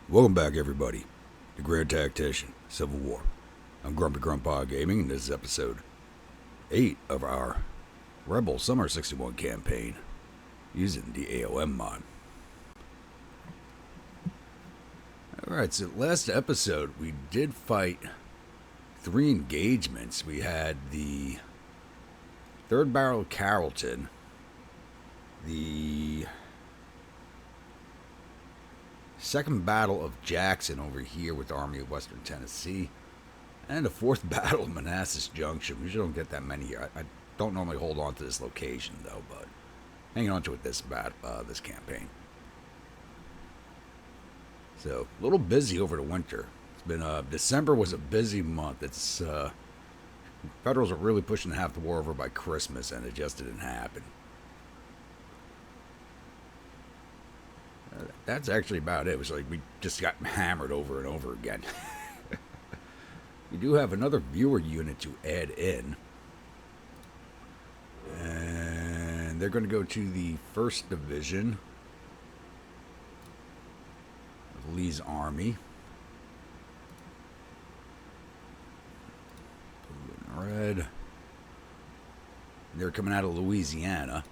Welcome back, everybody, to Grand Tactician, Civil War. I'm Grumpy Grandpa Gaming, and this is episode 8 of our Rebel Summer 61 campaign using the a.o.m mod. Alright, so last episode we did fight 3 engagements. We had the 3rd Battle of Carrollton, the 2nd Battle of Jackson over here with the Army of Western Tennessee, and the 4th Battle of Manassas Junction. We usually don't get that many here. I don't normally hold on to this location, though, but hanging on to it this campaign. So, a little busy over the winter. It's been, December was a busy month. It's, Federals are really pushing to have the war over by Christmas, and it just didn't happen. That's actually about it. It was like we just got hammered over and over again. We do have another viewer unit to add in. And they're going to go to the 1st Division of Lee's Army. Blue and red. They're coming out of Louisiana.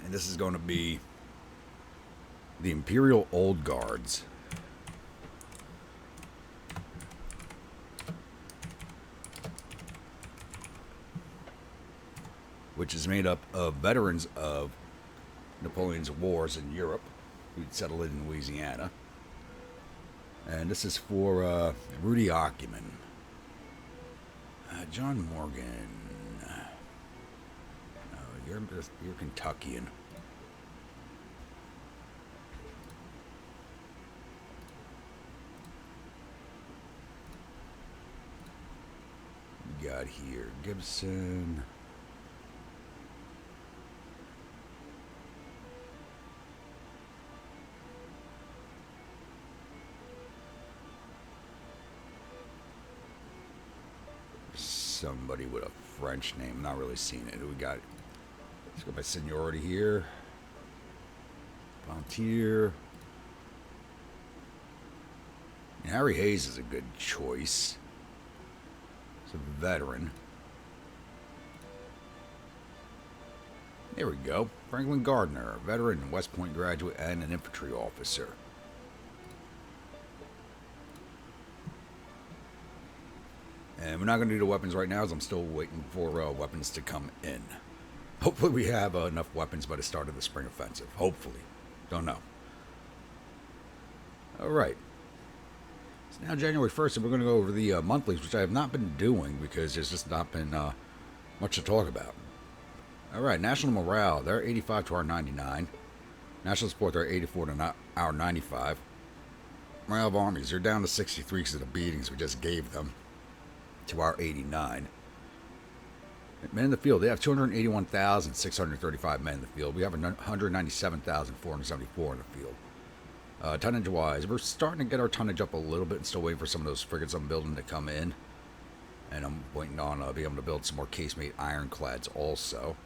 And this is going to be the Imperial Old Guards. Which is made up of veterans of Napoleon's wars in Europe who'd settled in Louisiana. And this is for Rudy Ockerman. John Morgan. You're Kentuckian. We got here Gibson. Somebody with a French name. Not really seen it. Who we got? Let's go by seniority here. Volunteer. Harry Hayes is a good choice. He's a veteran. There we go. Franklin Gardner, a veteran, West Point graduate, and an infantry officer. And we're not going to do the weapons right now, as I'm still waiting for weapons to come in. Hopefully we have enough weapons by the start of the spring offensive. Hopefully. Don't know. Alright. It's now January 1st, and we're going to go over the monthlies, which I have not been doing because there's just not been much to talk about. Alright, National Morale, they're 85 to our 99. National Support, they're 84 to our 95. Morale of Armies, they're down to 63 because of the beatings we just gave them, to our 89. Men in the field, they have 281,635 men in the field. We have 197,474 in the field. Tonnage-wise, we're starting to get our tonnage up a little bit and still waiting for some of those frigates I'm building to come in. And I'm waiting on being able to build some more casemate ironclads also.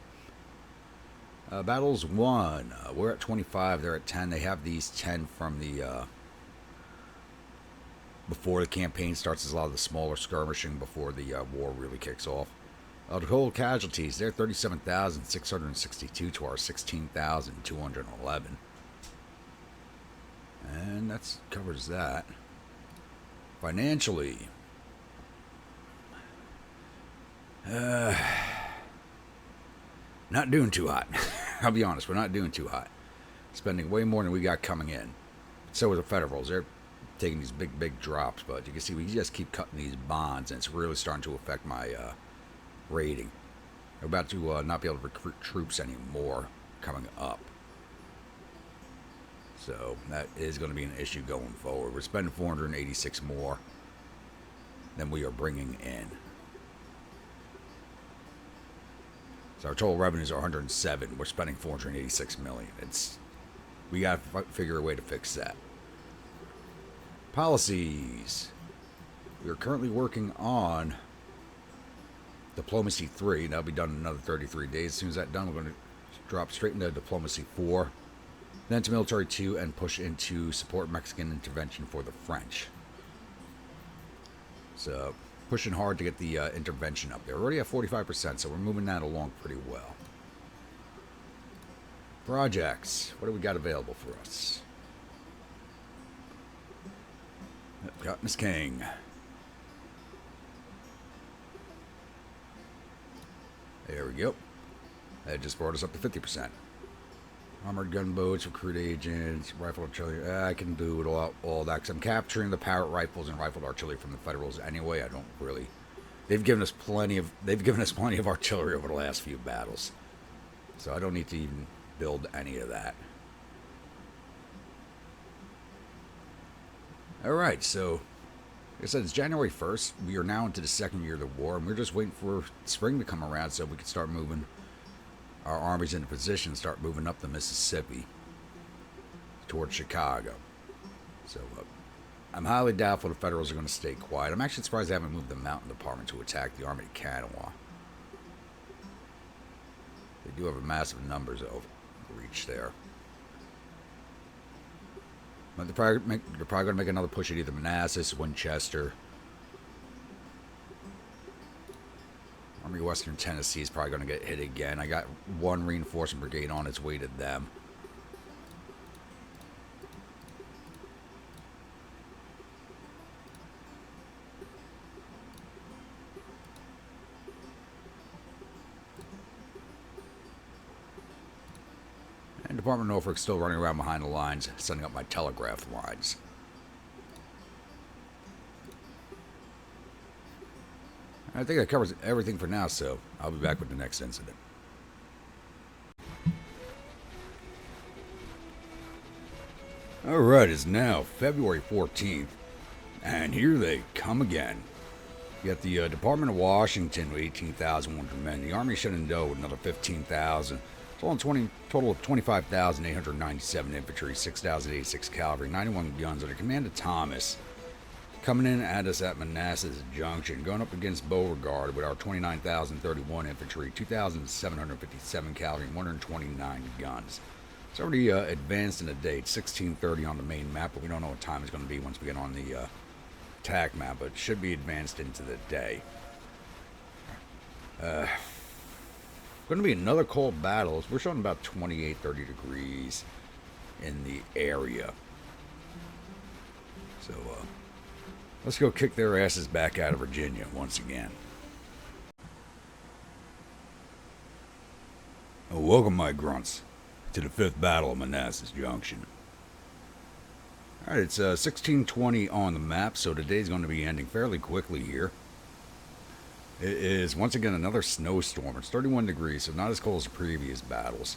Battles won. We're at 25. They're at 10. They have these 10 from the before the campaign starts. There's a lot of the smaller skirmishing before the war really kicks off. Total casualties, they're 37,662 to our 16,211. And that covers that. Financially, not doing too hot. I'll be honest, we're not doing too hot. Spending way more than we got coming in. So are the Federals. They're taking these big drops, but you can see we just keep cutting these bonds, and it's really starting to affect my rating. We're about to not be able to recruit troops anymore coming up. So that is going to be an issue going forward. We're spending 486 more than we are bringing in. So our total revenues are 107. We're spending 486 million. We got to figure a way to fix that. Policies. We are currently working on Diplomacy 3. That'll be done in another 33 days. As soon as that's done, we're going to drop straight into Diplomacy 4. then to Military 2 and push into support Mexican intervention for the French. So, pushing hard to get the intervention up there. We're already at 45%, so we're moving that along pretty well. Projects. What do we got available for us? Cotton is king. There we go. That just brought us up to 50%. Armored gunboats, recruit agents, rifle artillery. I can do it all that because I'm capturing the Parrott rifles and rifled artillery from the Federals anyway. I don't really. They've given us plenty of artillery over the last few battles, so I don't need to even build any of that. All right, so like I said, it's January 1st. We are now into the second year of the war, and we're just waiting for spring to come around so we can start moving our armies into position, start moving up the Mississippi towards Chicago. So I'm highly doubtful the Federals are going to stay quiet. I'm actually surprised they haven't moved the Mountain Department to attack the Army of Kanawha. They do have a massive numbers overreach there. But they're probably going to make another push at either Manassas, Winchester. Army Western Tennessee is probably going to get hit again. I got one reinforcement brigade on its way to them. And Department of Norfolk still running around behind the lines, setting up my telegraph lines. I think that covers everything for now, so I'll be back with the next incident. Alright, it's now February 14th, and here they come again. You got the Department of Washington with 18,100 men, the Army of Shenandoah with another 15,000, total of 25,897 infantry, 6,086 cavalry, 91 guns under command of Thomas. Coming in at us at Manassas Junction, going up against Beauregard with our 29,031 infantry, 2,757 cavalry, and 129 guns. It's already advanced in a date, 1630 on the main map, but we don't know what time it's going to be once we get on the attack map, but it should be advanced into the day. Going to be another cold battle. We're showing about 28, 30 degrees in the area. So, let's go kick their asses back out of Virginia once again. Welcome, my grunts, to the 5th Battle of Manassas Junction. Alright, it's 1620 on the map, so today's going to be ending fairly quickly here. It is, once again, another snowstorm. It's 31 degrees, so not as cold as the previous battles.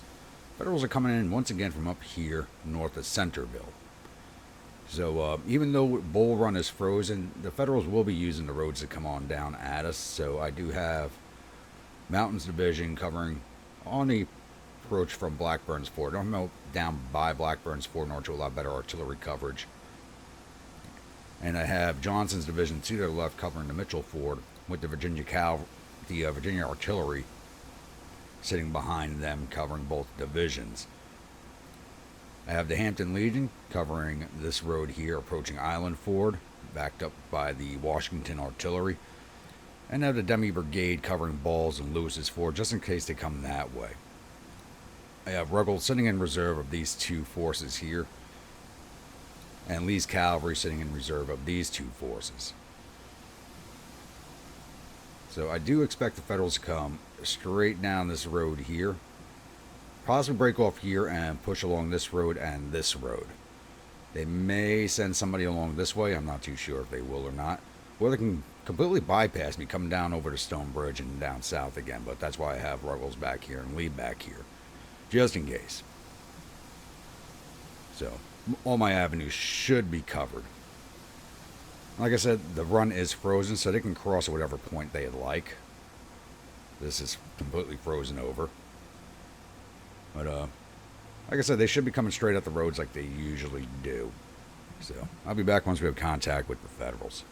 Federals are coming in once again from up here north of Centerville. So even though Bull Run is frozen, the Federals will be using the roads that come on down at us. So I do have Mountains Division covering on the approach from Blackburn's Ford. I'm down by Blackburn's Ford in order to allow better artillery coverage. And I have Johnson's Division to their left covering the Mitchell Ford with the Virginia Artillery sitting behind them covering both divisions. I have the Hampton Legion covering this road here, approaching Island Ford, backed up by the Washington Artillery. And I have the Demi Brigade covering Balls and Lewis's Ford, just in case they come that way. I have Ruggles sitting in reserve of these two forces here, and Lee's Cavalry sitting in reserve of these two forces. So I do expect the Federals to come straight down this road here, possibly break off here and push along this road and this road. They may send somebody along this way. I'm not too sure if they will or not. Or they can completely bypass me, come down over to Stone Bridge and down south again. But that's why I have Ruggles back here and Lee back here, just in case. So all my avenues should be covered. Like I said, the run is frozen, so they can cross at whatever point they'd like. This is completely frozen over. But, like I said, they should be coming straight up the roads like they usually do. So, I'll be back once we have contact with the Federals.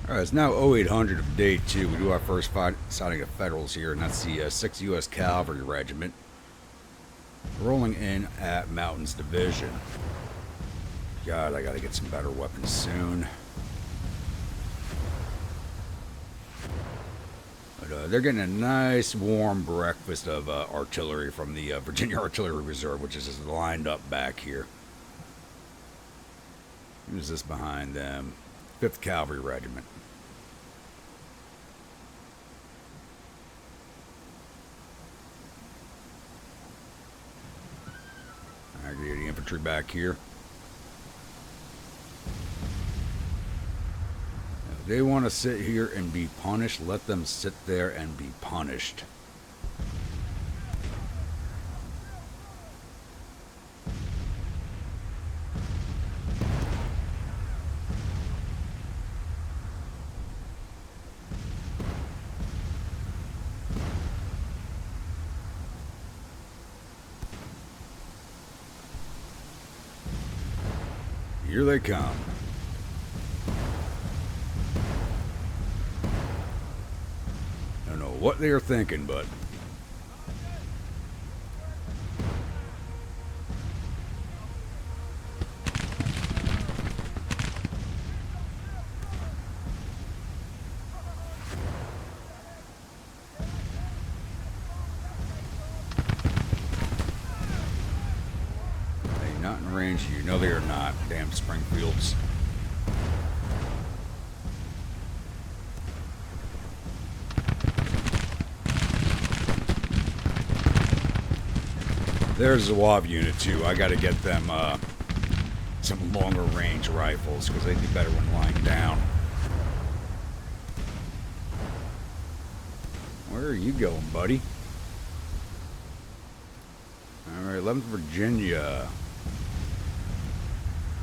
Alright, it's now 0800 of day 2. We do our first sighting of Federals here, and that's the 6th U.S. Cavalry Regiment. Rolling in at Mountains Division. God, I gotta get some better weapons soon. But they're getting a nice warm breakfast of artillery from the Virginia Artillery Reserve, which is just lined up back here. Who's this behind them? 5th Cavalry Regiment. Aggregating infantry back here. If they want to sit here and be punished, let them sit there and be punished. Here they come. I don't know what they are thinking, but they're not in range. You know they are not. Damn Springfields. There's a WAV unit too. I gotta get them some longer range rifles because they do better when lying down. Where are you going, buddy? Alright, 11th Virginia.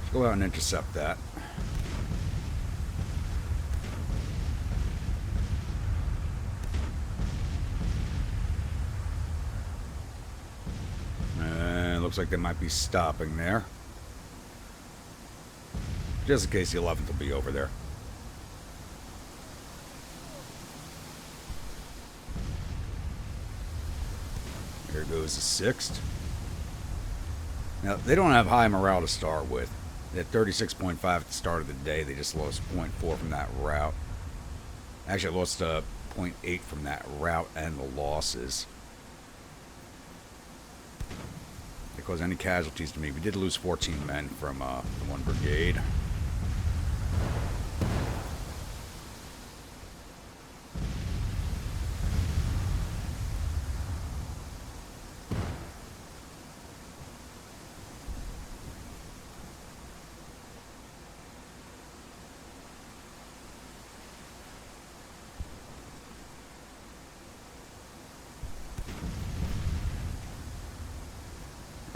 Let's go out and intercept that. Looks like they might be stopping there. Just in case the 11th will be over there. There goes the 6th. Now, they don't have high morale to start with. They had 36.5 at the start of the day. They just lost 0.4 from that route. Actually, lost 0.8 from that route and the losses. They caused any casualties to me. We did lose 14 men from one brigade.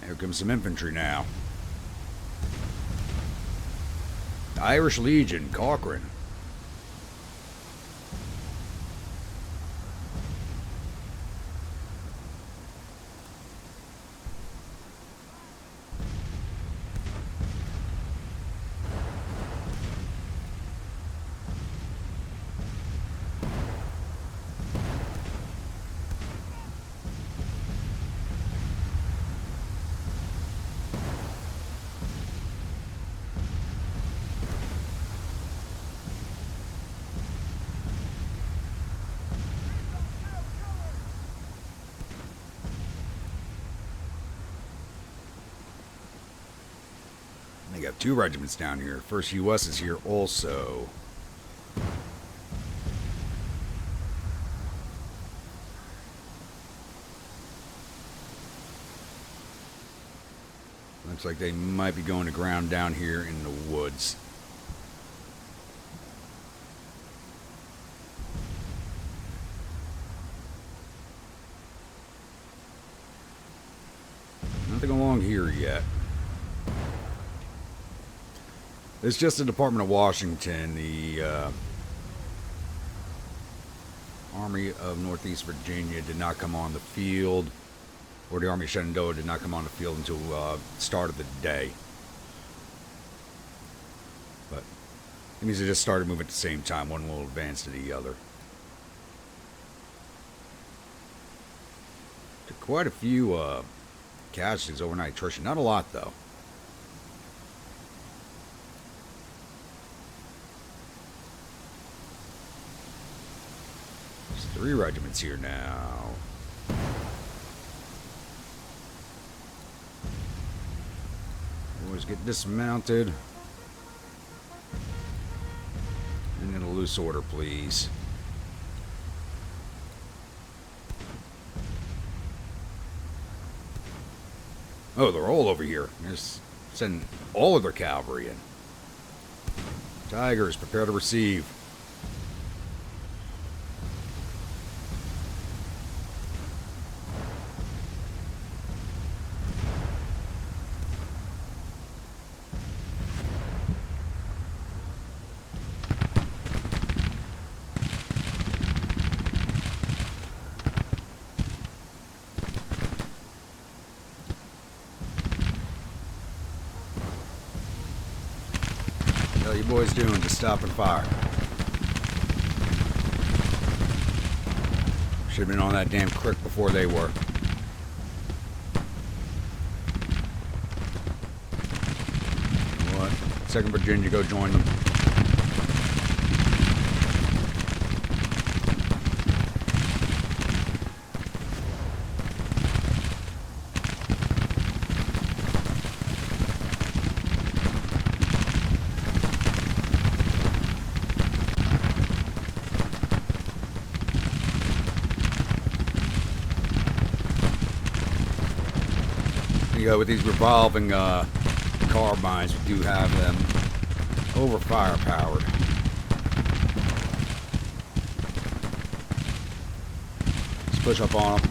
Here comes some infantry now. The Irish Legion, Cochrane. They got 2 regiments down here. First U.S. is here also. Looks like they might be going to ground down here in the woods. Nothing along here yet. It's just the Department of Washington, the Army of Northeast Virginia did not come on the field, or the Army of Shenandoah did not come on the field until the start of the day. But It means they just started moving at the same time. One will advance to the other. Quite a few casualties overnight attrition. Not a lot, though. There's 3 regiments here now. Boys get dismounted. And in a loose order, please. Oh, they're all over here. Just send all of their cavalry in. Tigers, prepare to receive. What are you boys doing? Just stop and fire. Should have been on that damn creek before they were. What? 2nd Virginia, go join them. With these revolving carbines, we do have them over firepowered. Let's push up on them.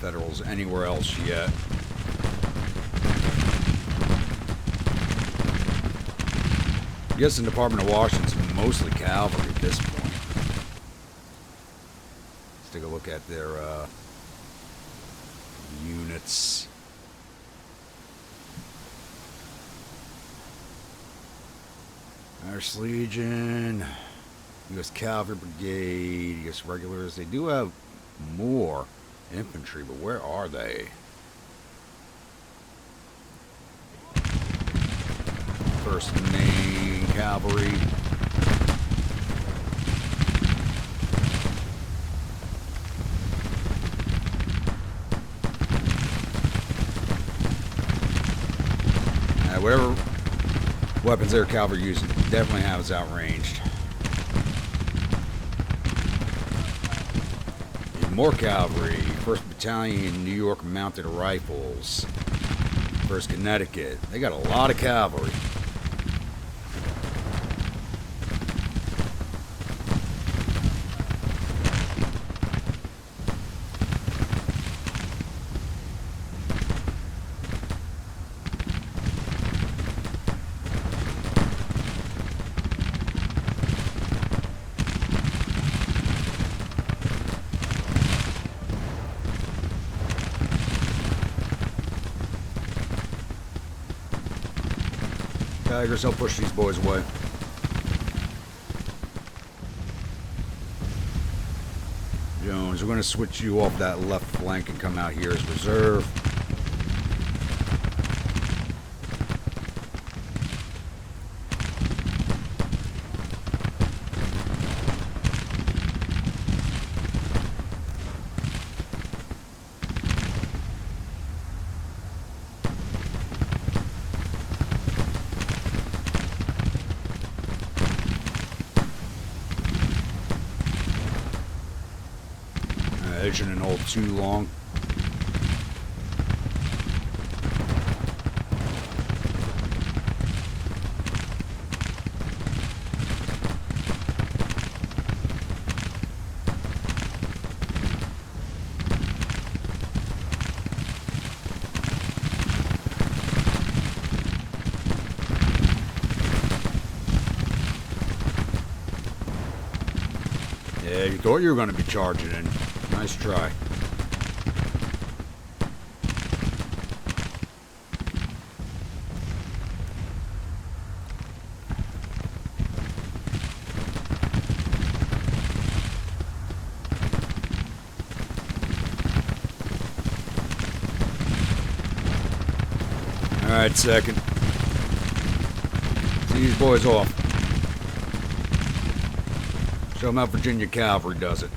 Federals anywhere else yet? I guess the Department of Washington's mostly cavalry at this point. Let's take a look at their units. Irish Legion, U.S. Cavalry Brigade, U.S. Regulars. They do have more infantry, but where are they? First Maine Cavalry. Whatever weapons their cavalry using, definitely have us outranged. And more cavalry. 1st Battalion, New York Mounted Rifles. 1st Connecticut. They got a lot of cavalry. Tigers, I'll push these boys away. Jones, we're going to switch you off that left flank and come out here as reserve. It shouldn't hold too long. Yeah, you thought you were going to be charging in. Nice try. Alright, second. See these boys off. Show them how Virginia Cavalry does it.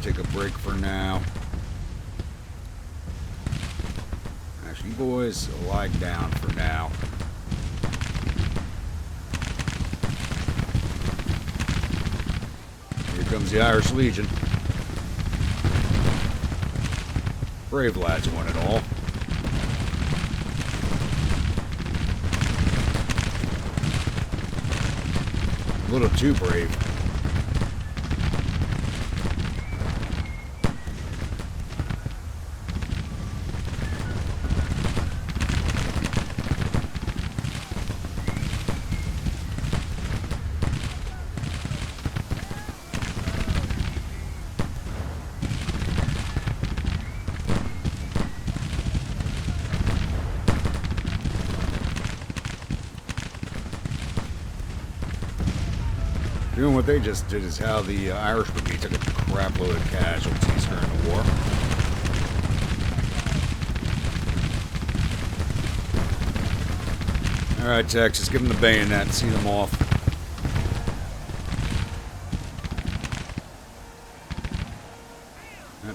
Take a break for now. Actually, you boys lie down for now. Here comes the Irish Legion. Brave lads, one and all. A little too brave. Doing what they just did is how the Irish Brigade took a crap load of casualties during the war. Alright, Texas, give them the bayonet and see them off.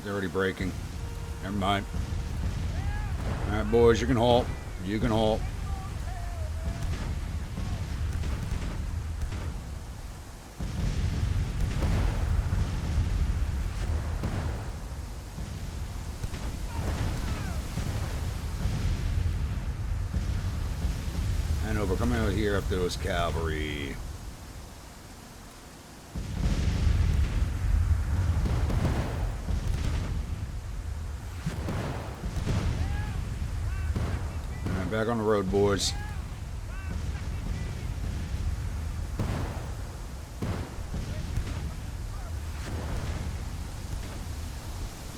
They're already breaking. Never mind. Alright, boys, you can halt. You can halt. Hanover, come out here after those cavalry. Alright, back on the road, boys.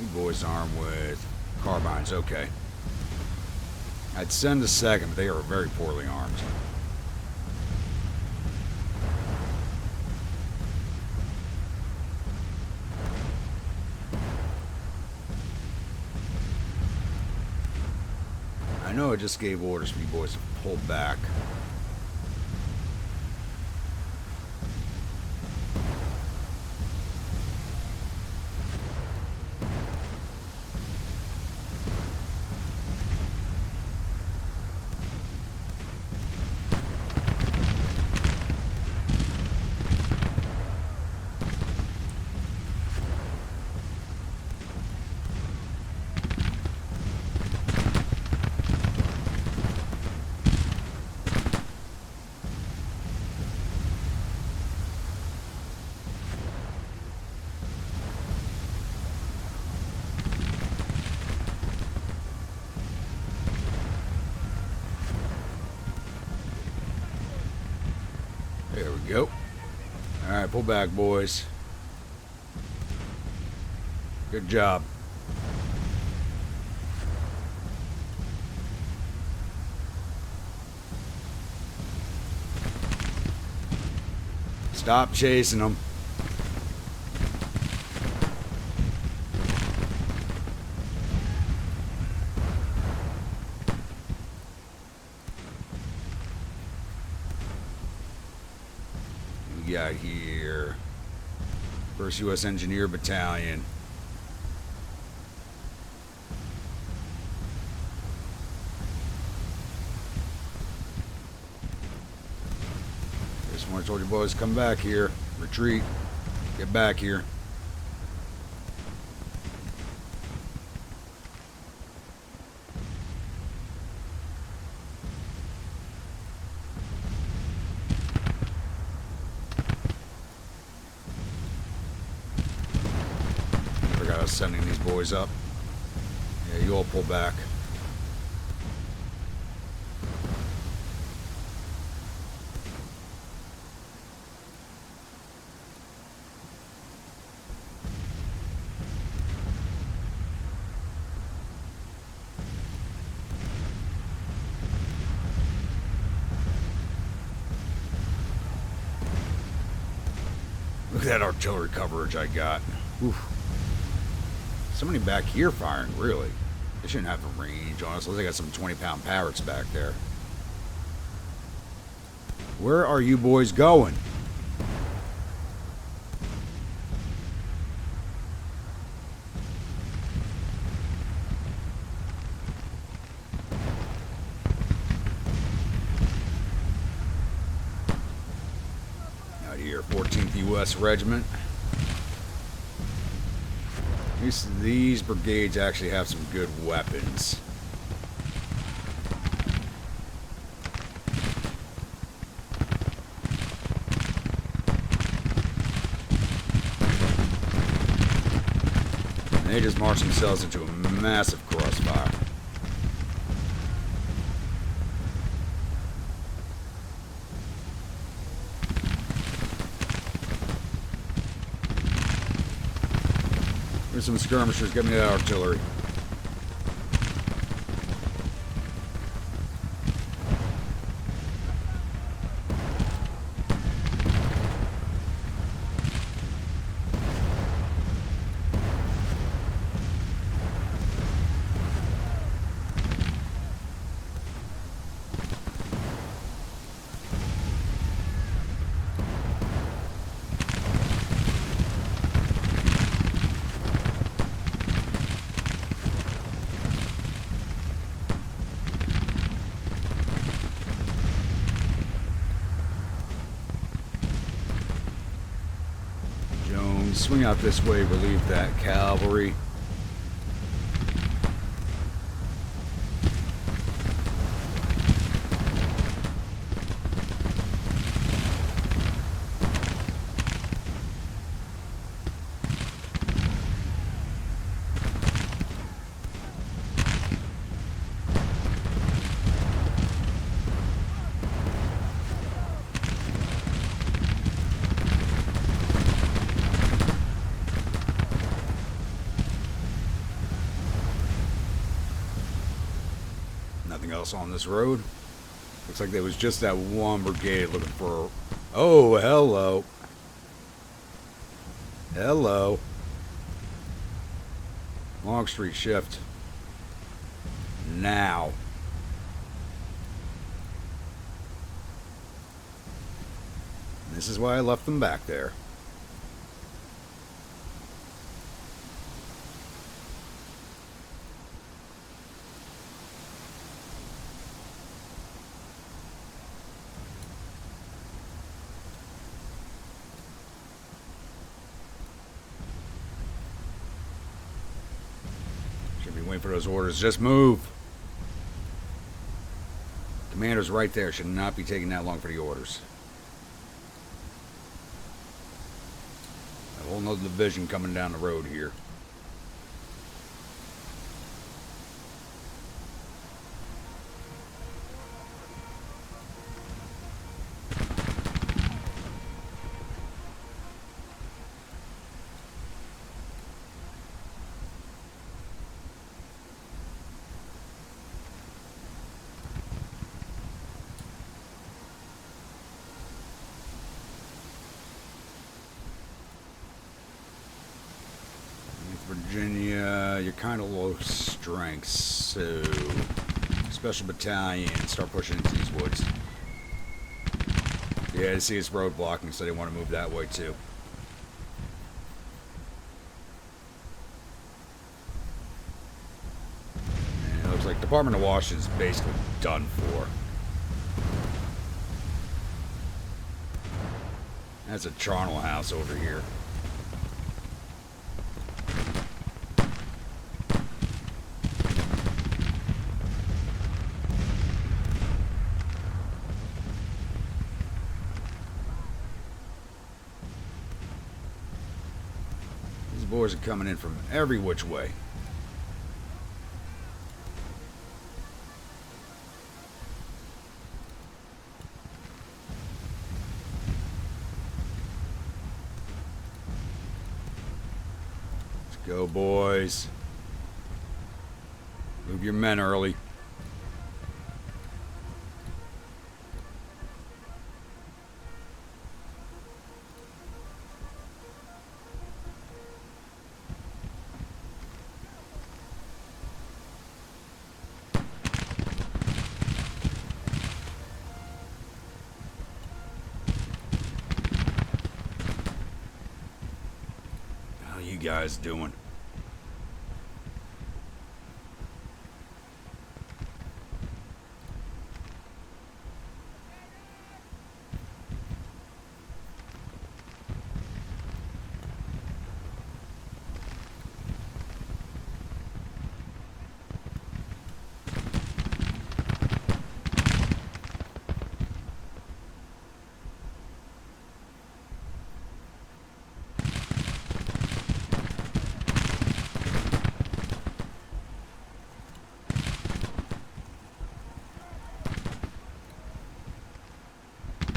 You boys armed with carbines, okay. I'd send a second, but they are very poorly armed. I know I just gave orders for you boys to pull back. There we go. Alright, pull back, boys. Good job. Stop chasing them. We got here 1st U.S. Engineer Battalion. Just want to told you boys, come back here. Retreat. Get back here. Forgot I was sending these boys up. Yeah, you all pull back. Look at that artillery coverage I got. Oof. Somebody back here firing, really. They shouldn't have a range on us unless they got some 20-pound parrots back there. Where are you boys going? Out here, 14th U.S. Regiment. These brigades actually have some good weapons. And they just marched themselves into a massive crossfire. Here's some skirmishers. Get me that artillery. Swing out this way, relieve that cavalry. Nothing else on this road. Looks like there was just that one brigade looking for... Oh, hello. Hello. Longstreet shift. Now. This is why I left them back there. Waiting for those orders. Just move. Commander's right there. Should not be taking that long for the orders. A whole nother division coming down the road here. Virginia, you're kind of low strength, so special battalion, start pushing into these woods. Yeah, I see it's road blocking, so they want to move that way too. And it looks like Department of Wash is basically done for. That's a charnel house over here. boys are coming in from every which way. Let's go, boys. Move your men early. How you guys doing?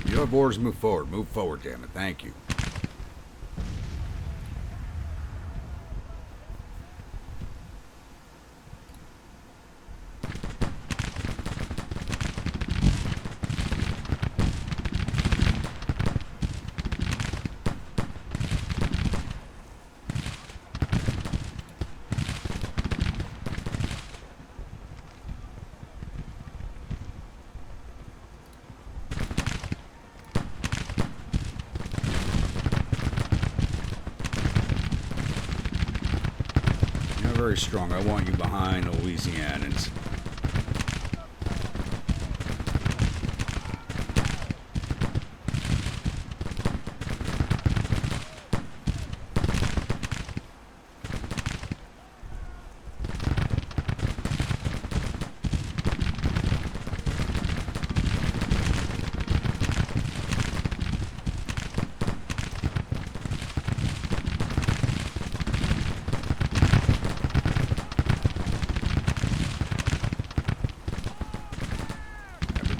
Your boarders move forward. Move forward, damn it. Thank you. Very strong. I want you behind the Louisianans.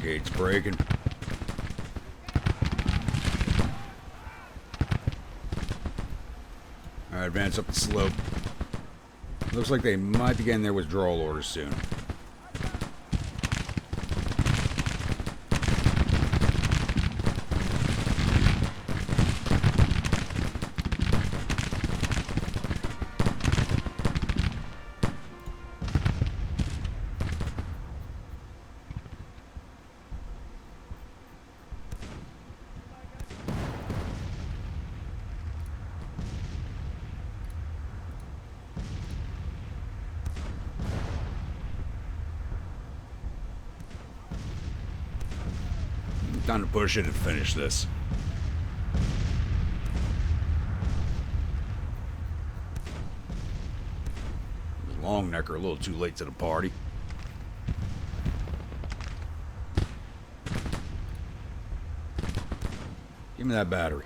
Gates breaking. Alright, advance up the slope. Looks like they might be getting their withdrawal orders soon. Time to push it and finish this. Long necker, a little too late to the party. Give me that battery.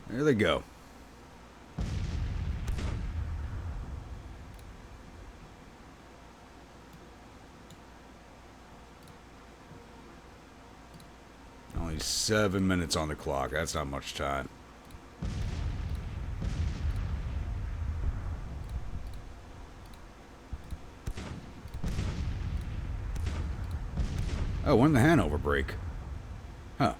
There they go. Only 7 minutes on the clock. That's not much time. Oh, when the Hanover break? Huh.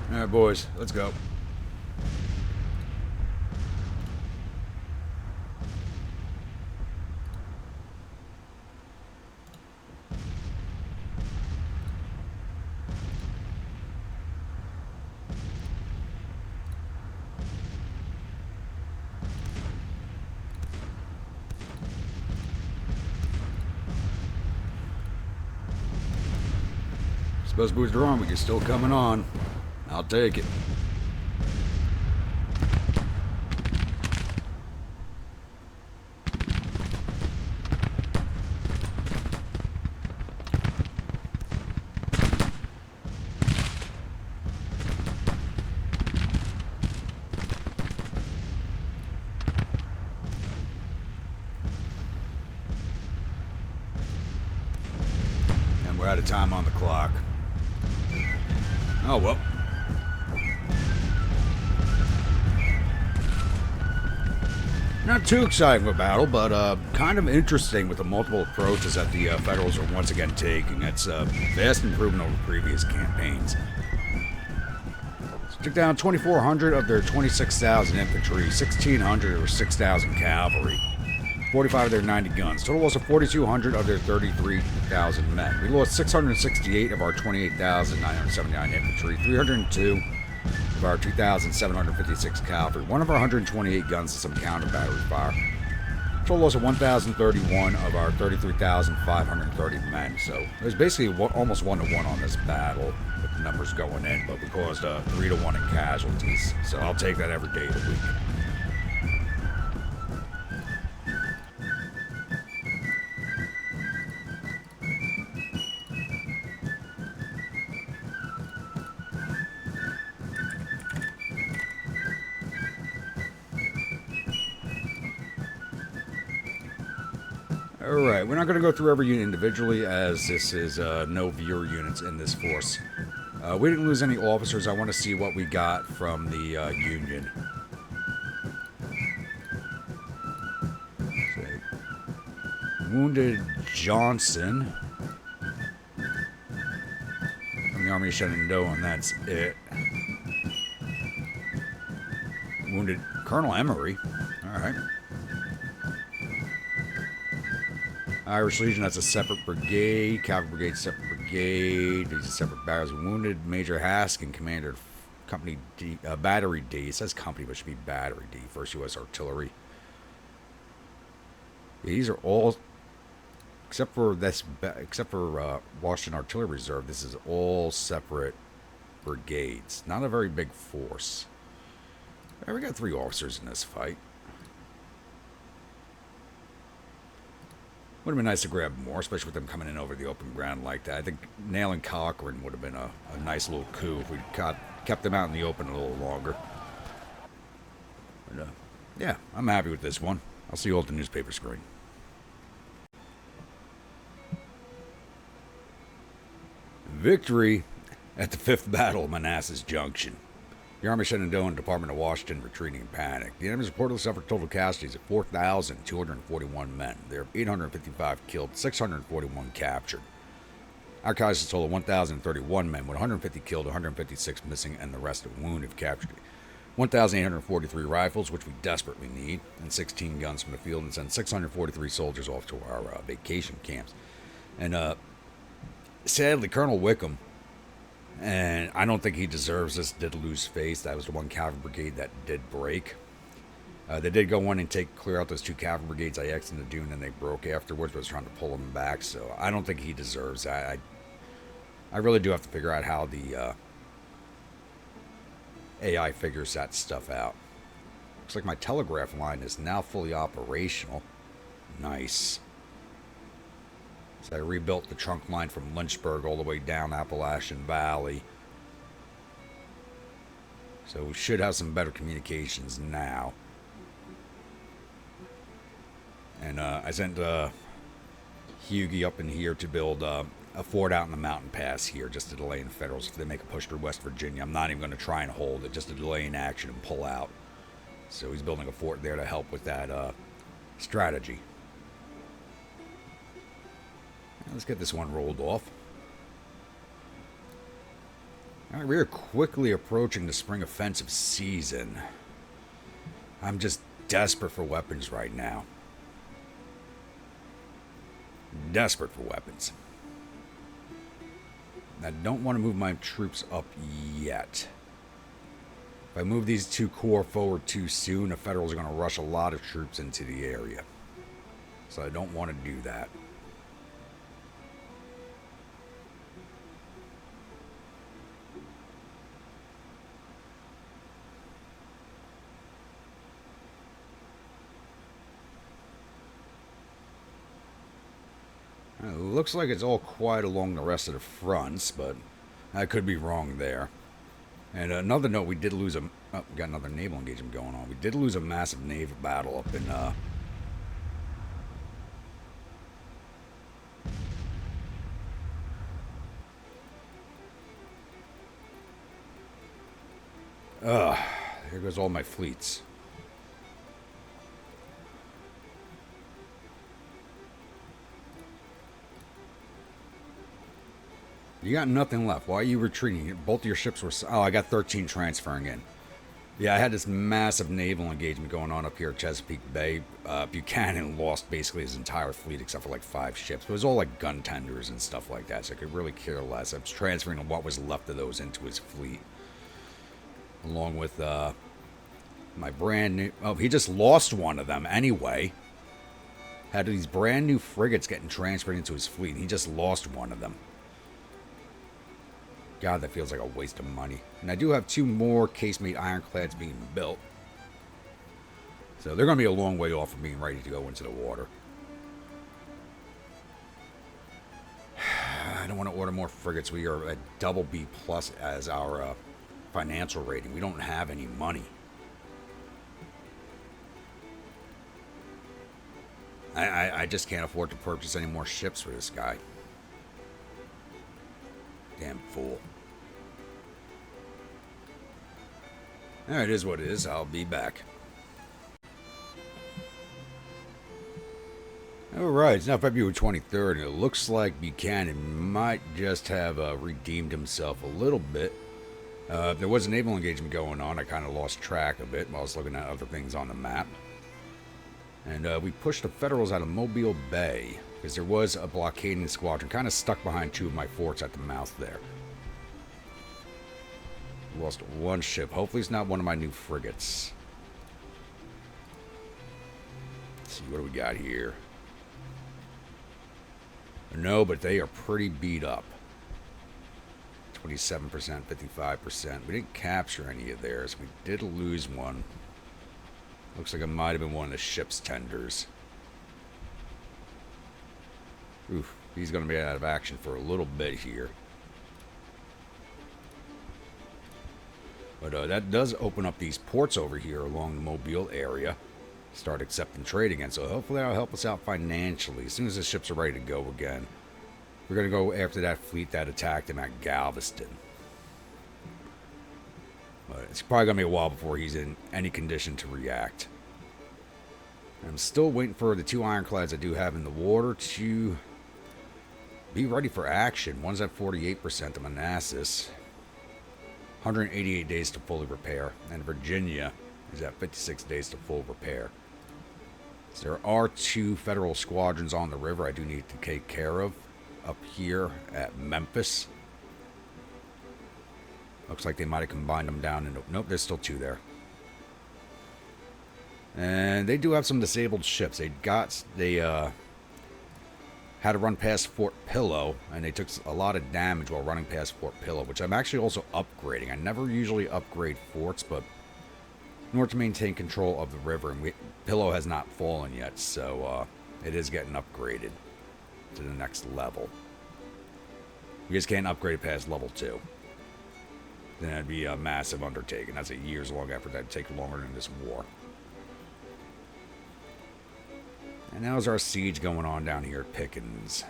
Alright, boys, let's go. Supposed to be withdrawing, but you're still coming on. I'll take it. And we're out of time on the clock. Oh, well. Not too exciting of a battle, but kind of interesting with the multiple approaches that the Federals are once again taking. It's a vast improvement over previous campaigns. So took down 2,400 of their 26,000 infantry, 1,600 or 6,000 cavalry, 45 of their 90 guns. Total loss of 4,200 of their 33,000 men. We lost 668 of our 28,979 infantry, 302 of our 2,756 cavalry, one of our 128 guns and some counter battery fire. Total loss of 1,031 of our 33,530 men. So there's basically almost 1-to-1 on this battle with the numbers going in, but we caused 3-to-1 in casualties. So I'll take that every day of the week. Alright, we're not going to go through every unit individually, as this is no viewer units in this force. We didn't lose any officers. I want to see what we got from the Union. Wounded Johnson from the Army of Shenandoah, and that's it. Wounded Colonel Emery. Alright. Irish Legion, that's a separate brigade. Cavalry Brigade, separate brigade. These are separate barrels. Wounded Major Haskin, Commander Company D, Battery D. It says company, but it should be Battery D. 1st U.S. Artillery. Yeah, these are all, except for Washington Artillery Reserve. This is all separate brigades. Not a very big force. We got 3 officers in this fight. Would have been nice to grab more, especially with them coming in over the open ground like that. I think nailing Cochrane would have been a nice little coup if we kept them out in the open a little longer. But, yeah, I'm happy with this one. I'll see you all at the newspaper screen. Victory at the 5th Battle of Manassas Junction. The Army of Shenandoah and Department of Washington retreating in panic. The enemy's reportedly suffered total casualties of 4,241 men. There are 855 killed, 641 captured. Our casualties total 1,031 men, with 150 killed, 156 missing, and the rest are wounded, captured. 1,843 rifles, which we desperately need, and 16 guns from the field, and send 643 soldiers off to our vacation camps. And sadly, Colonel Wickham, and I don't think he deserves this, did lose face. That was the one cavalry brigade that did break. They did go in and clear out those 2 cavalry brigades I exited the dune, and they broke afterwards, but I was trying to pull them back, so I don't think he deserves that. I really do have to figure out how the AI figures that stuff out. Looks like my telegraph line is now fully operational. Nice. So I rebuilt the trunk line from Lynchburg all the way down Appalachian Valley. So we should have some better communications now. And I sent Hughie up in here to build a fort out in the mountain pass here, just to delay in the Federals if they make a push through West Virginia. I'm not even going to try and hold it, just to delay in action and pull out. So he's building a fort there to help with that strategy. Let's get this one rolled off. All right, we are quickly approaching the spring offensive season. I'm just desperate for weapons right now. Desperate for weapons. I don't want to move my troops up yet. If I move these 2 corps forward too soon, the Federals are going to rush a lot of troops into the area. So I don't want to do that. It looks like it's all quiet along the rest of the fronts, but I could be wrong there. And another note, we did lose we got another naval engagement going on. We did lose a massive naval battle up in Ugh, here goes all my fleets. You got nothing left. Why are you retreating? Both of your ships were... Oh, I got 13 transferring in. Yeah, I had this massive naval engagement going on up here at Chesapeake Bay. Buchanan lost basically his entire fleet except for like 5 ships. It was all like gun tenders and stuff like that, so I could really care less. I was transferring what was left of those into his fleet. Along with my brand new... Oh, he just lost one of them anyway. Had these brand new frigates getting transferred into his fleet, and he just lost one of them. God, that feels like a waste of money. And I do have 2 more casemate ironclads being built. So they're going to be a long way off from being ready to go into the water. I don't want to order more frigates. We are at double B plus as our financial rating. We don't have any money. I just can't afford to purchase any more ships for this guy. Damn fool. It is what it is. I'll be back. Alright, it's now February 23rd, and it looks like Buchanan might just have redeemed himself a little bit. There was a naval engagement going on. I kind of lost track of it while I was looking at other things on the map. And we pushed the Federals out of Mobile Bay, because there was a blockading squadron kind of stuck behind 2 of my forts at the mouth there. Lost 1 ship. Hopefully it's not one of my new frigates. Let's see, what do we got here? No, but they are pretty beat up. 27%, 55%. We didn't capture any of theirs. We did lose one. Looks like it might have been one of the ship's tenders. Oof, he's going to be out of action for a little bit here. But that does open up these ports over here along the Mobile area. Start accepting trade again. So hopefully that'll help us out financially. As soon as the ships are ready to go again, we're going to go after that fleet that attacked him at Galveston. But it's probably going to be a while before he's in any condition to react. I'm still waiting for the 2 ironclads I do have in the water to be ready for action. One's at 48% to Manassas. 188 days to fully repair. And Virginia is at 56 days to full repair. So there are 2 federal squadrons on the river I do need to take care of up here at Memphis. Looks like they might have combined them down into... Nope, there's still 2 there. And they do have some disabled ships. They had to run past Fort Pillow, and they took a lot of damage while running past Fort Pillow, which I'm actually also upgrading. I never usually upgrade forts, but in order to maintain control of the river, and Pillow has not fallen yet, so it is getting upgraded to the next level. You just can't upgrade it past level 2. Then that'd be a massive undertaking. That's a years-long effort. That'd take longer than this war. And how's our siege going on down here at Pickens?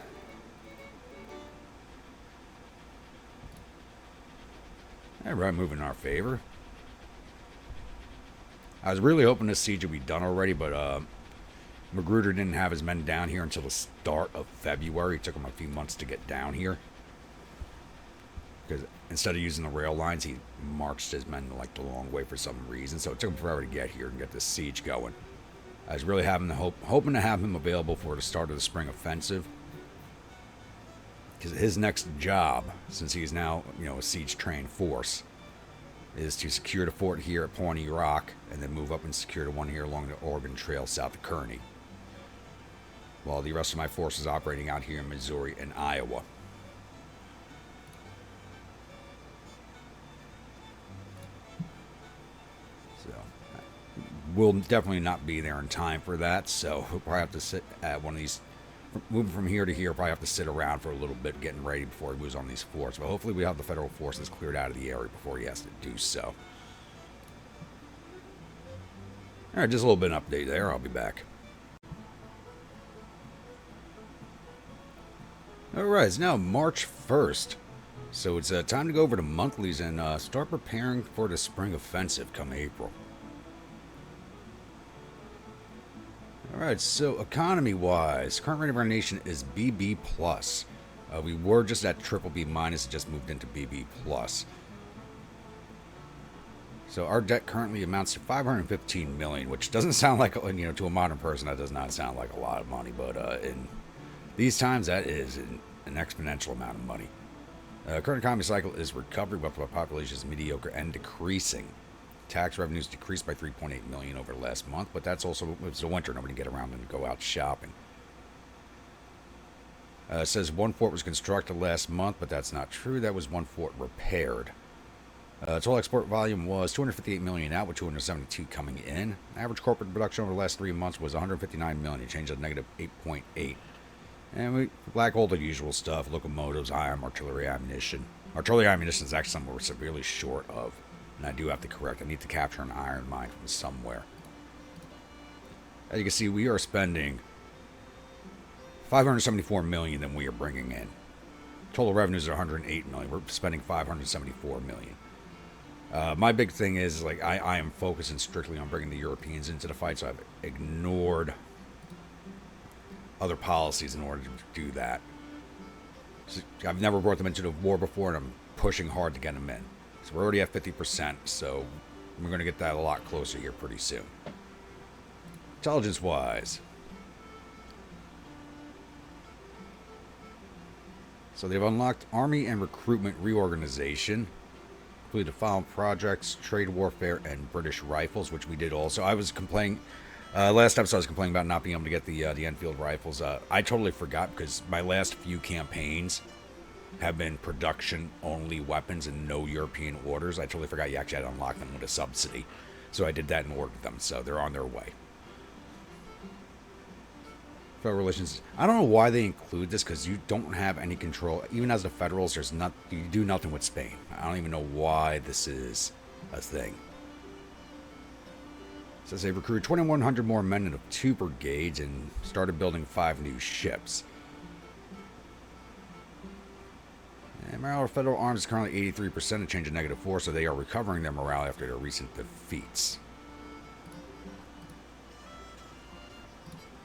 Alright, moving in our favor. I was really hoping this siege would be done already, but Magruder didn't have his men down here until the start of February. It took him a few months to get down here. Because instead of using the rail lines, he marched his men like the long way for some reason. So it took him forever to get here and get this siege going. I was really hoping to have him available for the start of the spring offensive. Because his next job, since he's now, a siege-trained force, is to secure the fort here at Pawnee Rock and then move up and secure the one here along the Oregon Trail south of Kearney. While the rest of my force is operating out here in Missouri and Iowa. We'll definitely not be there in time for that, so we'll probably have to sit at one of these, moving from here to here, probably have to sit around for a little bit getting ready before he moves on these forts. But hopefully we have the federal forces cleared out of the area before he has to do so. Alright, just a little bit of an update there. I'll be back. Alright, it's now March 1st. So it's time to go over to monthlies and start preparing for the spring offensive come April. Alright, so economy-wise, current rate of our nation is BB+. We were just at triple B minus, it just moved into BB+. So our debt currently amounts to $515 million, which doesn't sound like, to a modern person, that does not sound like a lot of money, but in these times, that is an exponential amount of money. Current economy cycle is recovery, but the population is mediocre and decreasing. Tax revenues decreased by $3.8 million over the last month, but that's also, it's the winter, nobody can get around and go out shopping. It says one fort was constructed last month, but that's not true. That was one fort repaired. Total export volume was $258 million out, with $272 coming in. Average corporate production over the last 3 months was $159 million. It changed to negative 8.8. And we black hole the usual stuff: locomotives, iron, artillery ammunition. Artillery ammunition is actually something we're severely short of, and I do have to correct. I need to capture an iron mine from somewhere. As you can see, we are spending $574 million than we are bringing in. Total revenues are $108 million. We're spending $574 million. My big thing is, I am focusing strictly on bringing the Europeans into the fight, so I've ignored other policies in order to do that. So I've never brought them into the war before, and I'm pushing hard to get them in. So we're already at 50%, so we're going to get that a lot closer here pretty soon. Intelligence-wise, so they've unlocked Army and Recruitment Reorganization, completed the following projects: Trade Warfare and British Rifles, which we did also. I was complaining, last episode I was complaining about not being able to get the Enfield rifles. I totally forgot, because my last few campaigns have been production-only weapons and no European orders. I totally forgot you actually had to unlock them with a subsidy. So I did that and ordered them, so they're on their way. Federal relations. I don't know why they include this, because you don't have any control. Even as the Federals, you do nothing with Spain. I don't even know why this is a thing. It says they recruited 2,100 more men into 2 brigades and started building 5 new ships. And morale of federal arms is currently 83%, a change of -4, so they are recovering their morale after their recent defeats.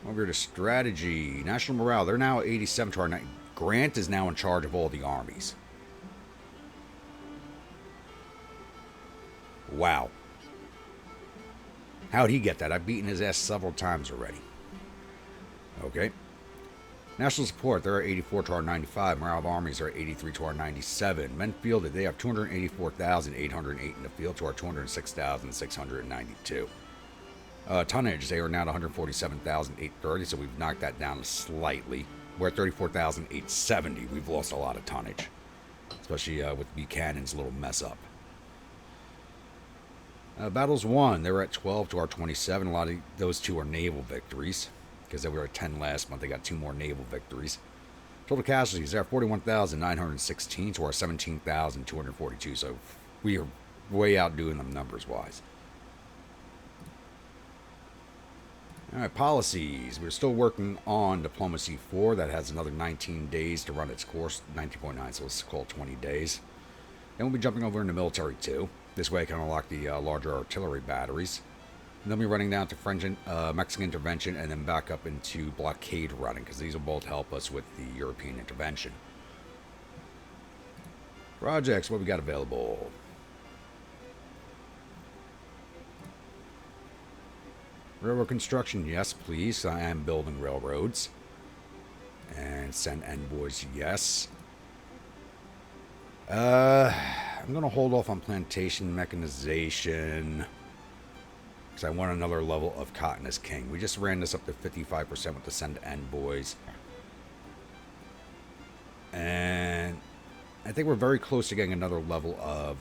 Over to strategy. National morale, they're now at 87 to our 9. Grant is now in charge of all the armies. Wow. How'd he get that? I've beaten his ass several times already. Okay. National support, they're at 84 to our 95. Morale of armies are at 83 to our 97. Men fielded, they have 284,808 in the field to our 206,692. Tonnage, they are now at 147,830, so we've knocked that down slightly. We're at 34,870. We've lost a lot of tonnage, especially with Buchanan's little mess up. Battles won, they were at 12 to our 27. A lot of those 2 are naval victories, because they were at 10 last month. They got 2 more naval victories. Total casualties, they're at 41,916 to our 17,242, so we are way outdoing them numbers-wise. Alright, policies. We're still working on Diplomacy 4. That has another 19 days to run its course. 19.9, so let's call it 20 days. Then we'll be jumping over into Military 2. This way I can unlock the larger artillery batteries. And then we'll be running down to French, Mexican intervention, and then back up into blockade running, because these will both help us with the European intervention. Projects, what we got available? Railroad construction, yes, please. I am building railroads. And send envoys, yes. I'm going to hold off on plantation mechanization, because I want another level of cotton as king. We just ran this up to 55% with the send envoys. And I think we're very close to getting another level of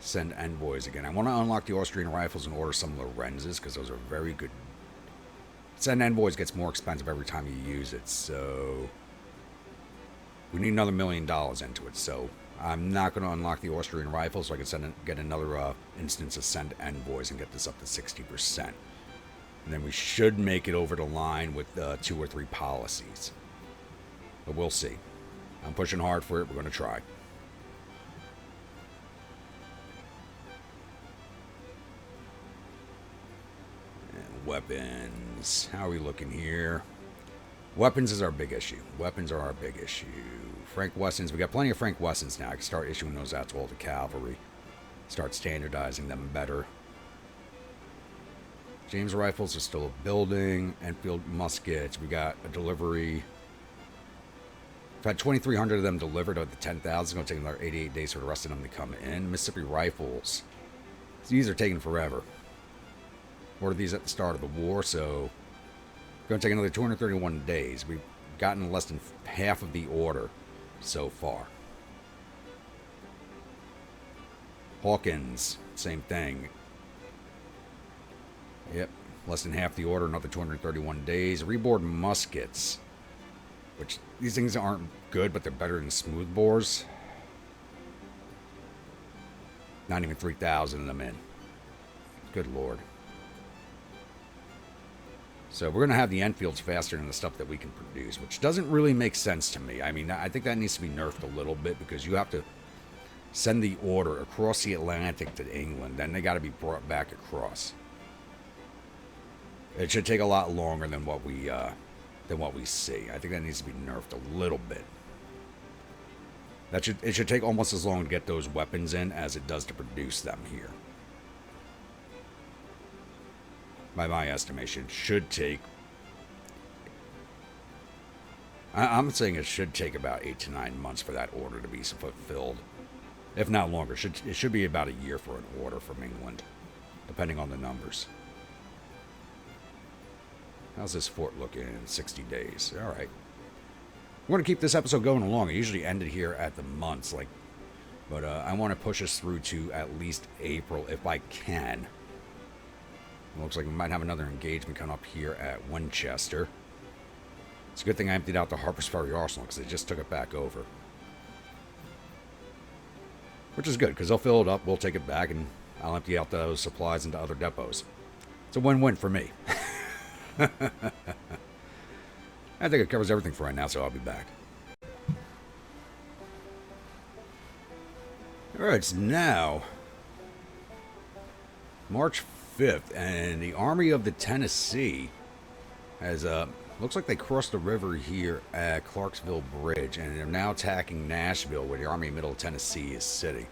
send envoys again. I want to unlock the Austrian rifles and order some of the Lorenzes, because those are very good. Send envoys gets more expensive every time you use it, so we need another $1 million into it. So I'm not going to unlock the Austrian rifles, so I can get another instance of send envoys and get this up to 60%. And then we should make it over the line with 2 or 3 policies. But we'll see. I'm pushing hard for it. We're going to try. And weapons. How are we looking here? Weapons is our big issue. Weapons are our big issue. Frank Wessons. We got plenty of Frank Wessons now. I can start issuing those out to all the cavalry. Start standardizing them better. James rifles are still building. Enfield muskets. We got a delivery. I've had 2,300 of them delivered out of the 10,000. It's going to take another 88 days for the rest of them to come in. Mississippi rifles. These are taking forever. Ordered these at the start of the war, so it's going to take another 231 days. We've gotten less than half of the order so far. Hawkins, same thing. Yep, less than half the order, another 231 days. Reboard muskets, which these things aren't good, but they're better than smooth bores. Not even 3,000 of them in. Good Lord. So we're going to have the Enfields faster than the stuff that we can produce, which doesn't really make sense to me. I mean, I think that needs to be nerfed a little bit because you have to send the order across the Atlantic to England. Then they got to be brought back across. It should take a lot longer than what we see. I think that needs to be nerfed a little bit. It should take almost as long to get those weapons in as it does to produce them here. By my estimation, it should take... I'm saying it should take about 8 to 9 months for that order to be fulfilled. If not longer. It should be about a year for an order from England, depending on the numbers. How's this fort looking in 60 days? All right. We're going to keep this episode going along. I usually end it here at the months, but I want to push us through to at least April if I can. It looks like we might have another engagement coming up here at Winchester. It's a good thing I emptied out the Harper's Ferry Arsenal because they just took it back over. Which is good because they'll fill it up, we'll take it back, and I'll empty out those supplies into other depots. It's a win-win for me. I think it covers everything for right now, so I'll be back. Alright, it's now March 5th, and the Army of the Tennessee has, looks like they crossed the river here at Clarksville Bridge, and they're now attacking Nashville, where the Army of Middle Tennessee is sitting.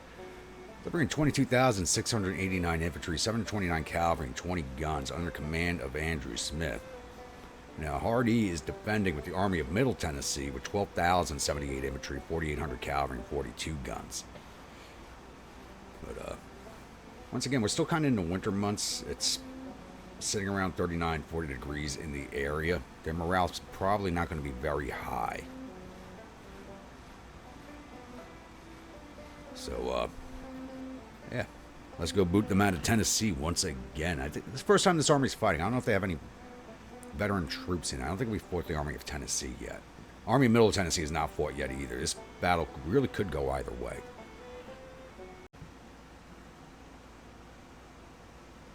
They're bringing 22,689 infantry, 729 cavalry, and 20 guns under command of Andrew Smith. Now, Hardee is defending with the Army of Middle Tennessee with 12,078 infantry, 4,800 cavalry, and 42 guns. But, once again, we're still kind of in the winter months. It's sitting around 39, 40 degrees in the area. Their morale's probably not going to be very high. So, yeah. Let's go boot them out of Tennessee once again. I think this is the first time this army's fighting. I don't know if they have any veteran troops in. I don't think we fought the Army of Tennessee yet. Army of Middle Tennessee has not fought yet either. This battle really could go either way.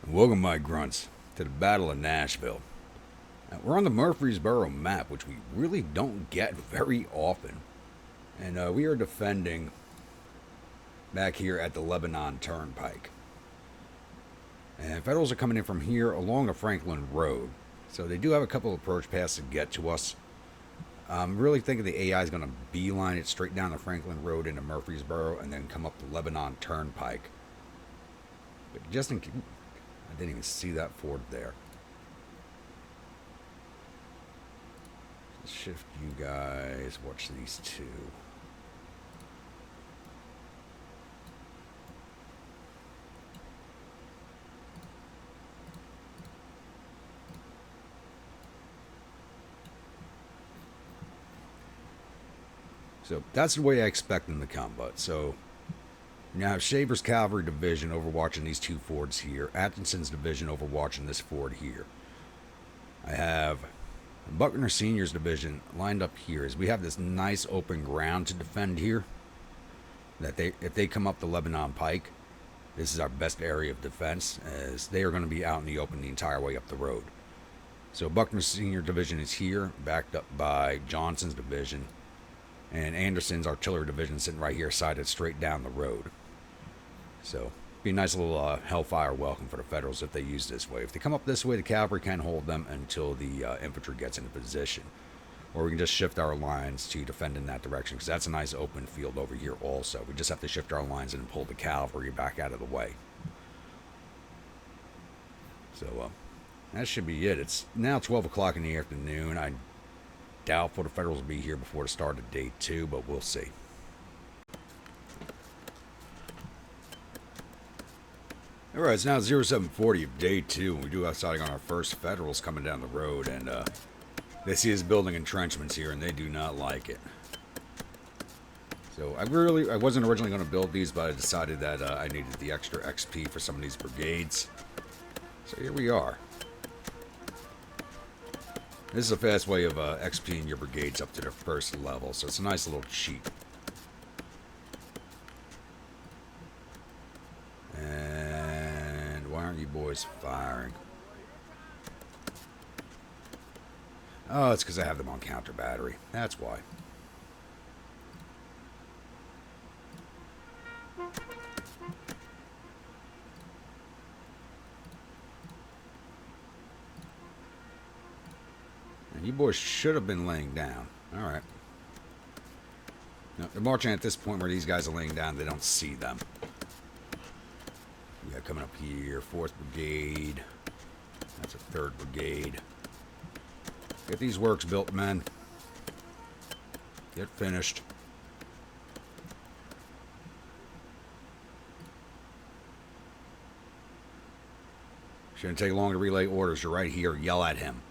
Welcome, my grunts, to the Battle of Nashville. Now, we're on the Murfreesboro map, which we really don't get very often. And we are defending back here at the Lebanon Turnpike. And Federals are coming in from here along the Franklin Road. So they do have a couple of approach paths to get to us. I'm really thinking the AI is going to beeline it straight down the Franklin Road into Murfreesboro and then come up the Lebanon Turnpike. But just in case... I didn't even see that ford there. Let's shift you guys. Watch these two. So that's the way I expect them to come. But so now Shaver's Cavalry Division overwatching these two fords here. Atkinson's Division overwatching this ford here. I have Buckner Senior's Division lined up here as we have this nice open ground to defend here. That if they come up the Lebanon Pike, this is our best area of defense, as they are going to be out in the open the entire way up the road. So Buckner Senior Division is here, backed up by Johnson's Division. And then we have Atkinson's Division lined up here as we have this nice open ground to defend here. That if they come up the Lebanon Pike, this is our best area of defense, as they are going to be out in the open the entire way up the road. So Buckner Senior Division is here, backed up by Johnson's Division. And Anderson's artillery division sitting right here, sighted straight down the road. So, be a nice little hellfire welcome for the Federals if they use this way. If they come up this way, the cavalry can hold them until the infantry gets into position. Or we can just shift our lines to defend in that direction, because that's a nice open field over here also. We just have to shift our lines and pull the cavalry back out of the way. So, that should be it. It's now 12 o'clock in the afternoon. I doubtful the Federals will be here before the start of day 2, but we'll see. Alright, it's now 0740 of day 2, and we do have sighting on our first Federals coming down the road, and they see us building entrenchments here, and they do not like it. So I wasn't originally going to build these, but I decided that I needed the extra XP for some of these brigades. So here we are. This is a fast way of XPing your brigades up to their first level, so it's a nice little cheat. And why aren't you boys firing? Oh, it's because I have them on counter battery. That's why. And you boys should have been laying down. Alright. No, they're marching at this point where these guys are laying down. They don't see them. We got coming up here, 4th Brigade. That's a 3rd Brigade. Get these works built, men. Get finished. Shouldn't take long to relay orders. You're right here. Yell at him.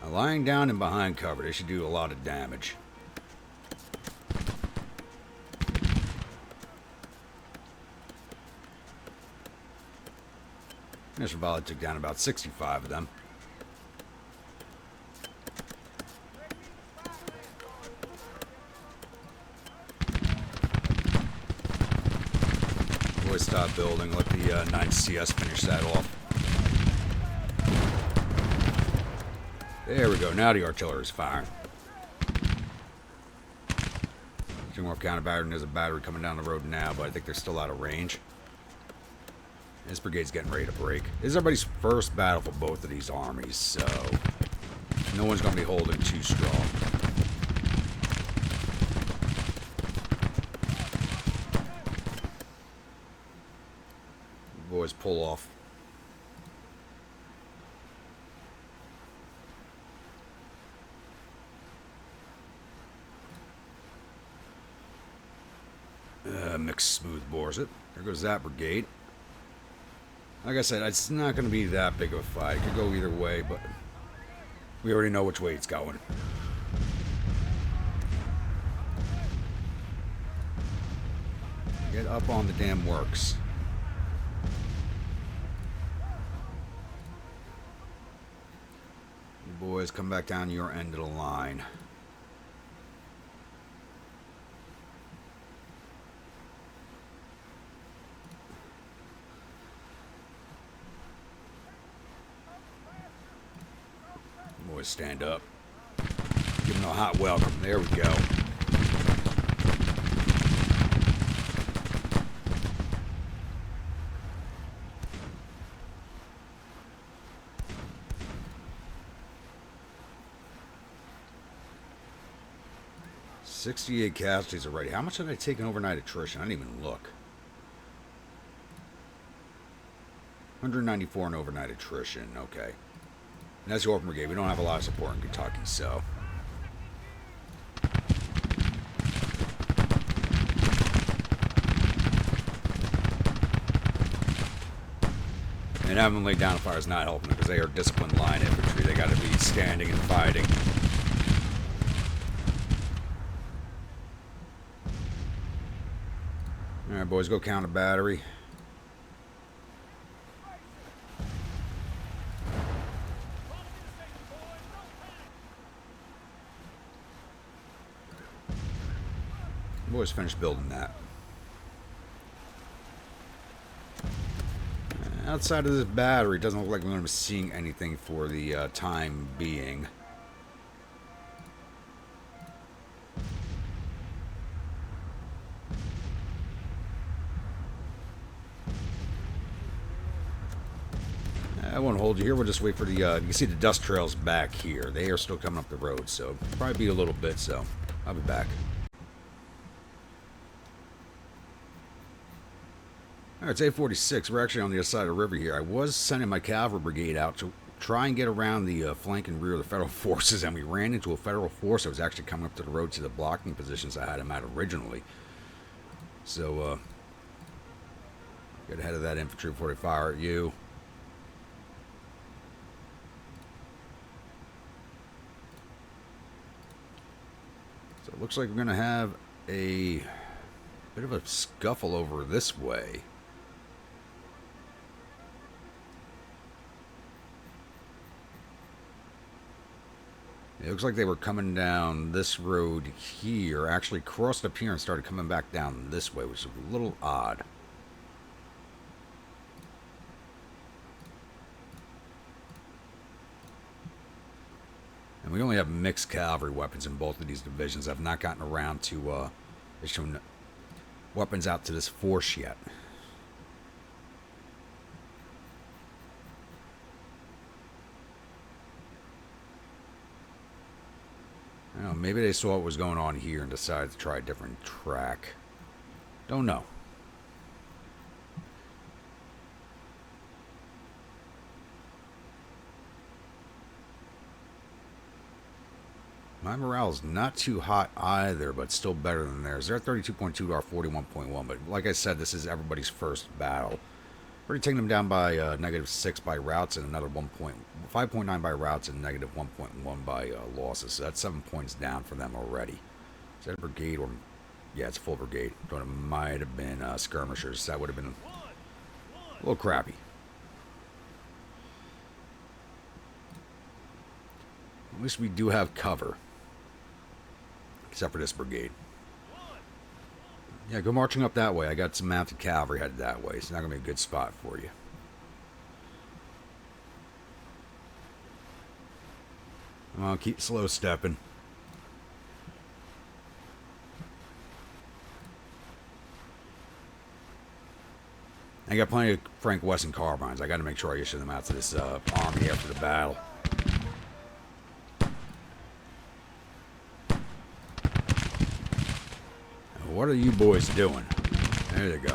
Lying down and behind cover, they should do a lot of damage. Nashville took down about 65 of them. Boys, stop building. Let the 9th CS finish that off. There we go. Now the artillery's firing. Two more counter battery, and there's a battery coming down the road now, but I think they're still out of range. This brigade's getting ready to break. This is everybody's first battle for both of these armies, so no one's going to be holding too strong. Boys, pull off. Mixed smooth bores it. There goes that brigade. Like I said, it's not going to be that big of a fight. It could go either way, but we already know which way it's going. Get up on the damn works. You boys, come back down your end of the line. Boys, stand up. Give them a hot welcome. There we go. $68 casualties already. How much have I taken overnight attrition? I didn't even look. 194 in overnight attrition. Okay. And that's the Orphan Brigade. We don't have a lot of support in Kentucky, so. And having them lay down fire is not helping because they are disciplined line infantry. They got to be standing and fighting. Alright, boys, go count a battery. Boys finished building that. Outside of this battery, it doesn't look like we're going to be seeing anything for the time being. I won't hold you here. We'll just wait for the... you can see the dust trails back here. They are still coming up the road, so probably be a little bit, so I'll be back. Alright, it's 8:46. We're actually on the other side of the river here. I was sending my cavalry brigade out to try and get around the flank and rear of the federal forces, and we ran into a federal force that was actually coming up to the road to the blocking positions I had them at originally. So, get ahead of that infantry before they fire at you. So it looks like we're going to have a bit of a scuffle over this way. It looks like they were coming down this road here, actually crossed up here and started coming back down this way, which is a little odd. And we only have mixed cavalry weapons in both of these divisions. I've not gotten around to issuing weapons out to this force yet. I don't know, maybe they saw what was going on here and decided to try a different track. Don't know. My morale's not too hot either, but still better than theirs. They're at 32.2 to our 41.1, but like I said, this is everybody's first battle. Already taking them down by -6 by routes and another 5.9 by routes and -1.1 by losses. So that's 7 points down for them already. Is that a brigade or... Yeah, it's a full brigade. Thought it might have been skirmishers. That would have been a little crappy. At least we do have cover. Except for this brigade. Yeah, go marching up that way. I got some mounted cavalry headed that way. It's not going to be a good spot for you. Come on, keep slow stepping. I got plenty of Frank Wesson carbines. I got to make sure I issue them out to this army after the battle. What are you boys doing? There you go.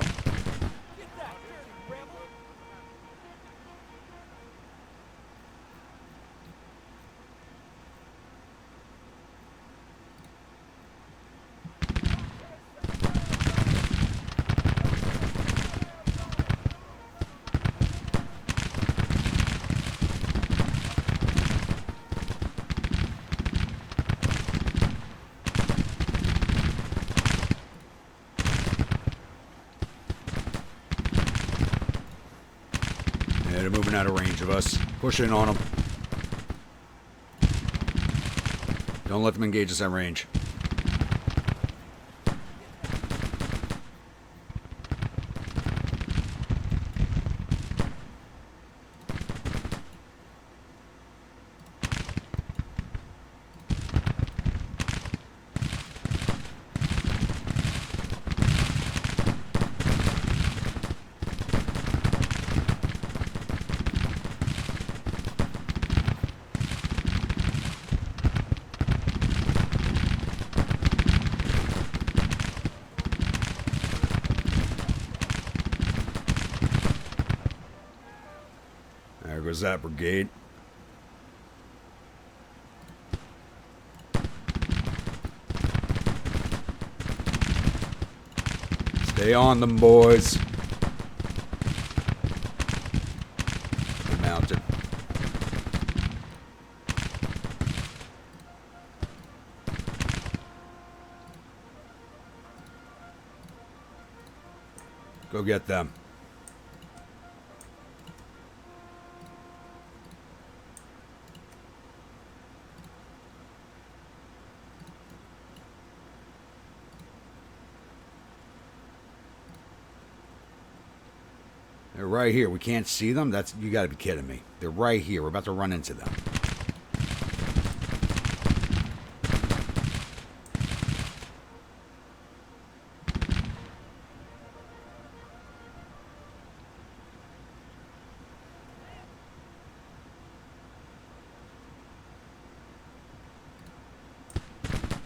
They're moving out of range of us. Push in on them. Don't let them engage us at range. There goes that brigade. Stay on them, boys. They're mounted. Go get them. They're right here. We can't see them? You got to be kidding me. They're right here. We're about to run into them.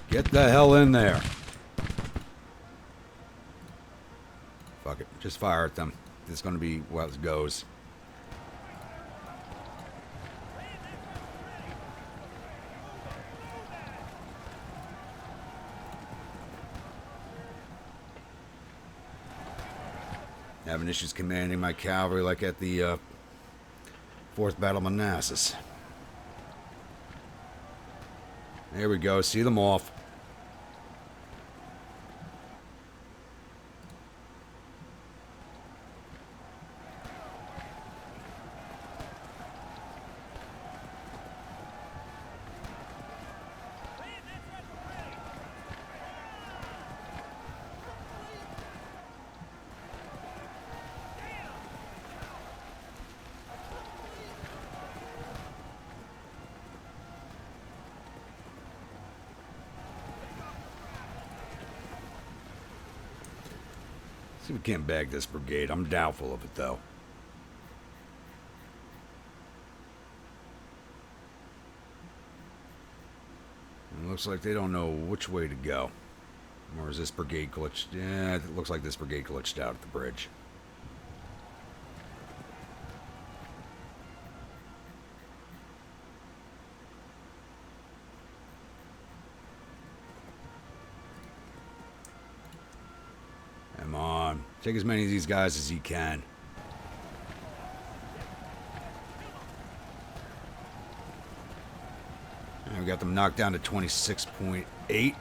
Get the hell in there. Fuck it. Just fire at them. This is going to be what it goes. Having issues commanding my cavalry like at the 4th Battle of Manassas. There we go. See them off. See if we can't bag this brigade. I'm doubtful of it, though. It looks like they don't know which way to go. Or is this brigade glitched? Yeah, it looks like this brigade glitched out at the bridge. Come on. Take as many of these guys as you can. And we got them knocked down to 26.8.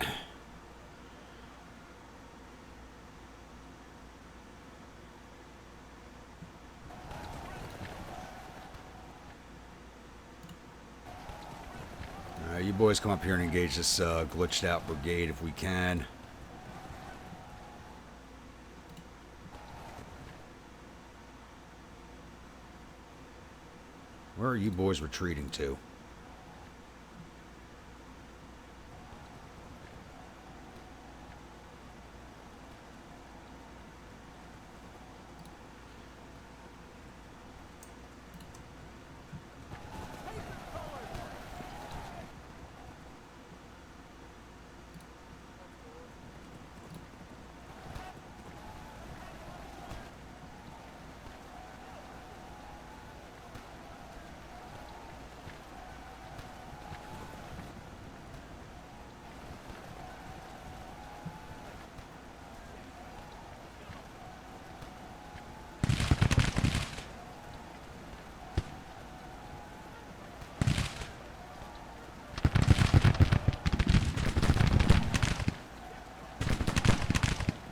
You boys come up here and engage this glitched out brigade if we can. Where are you boys retreating to?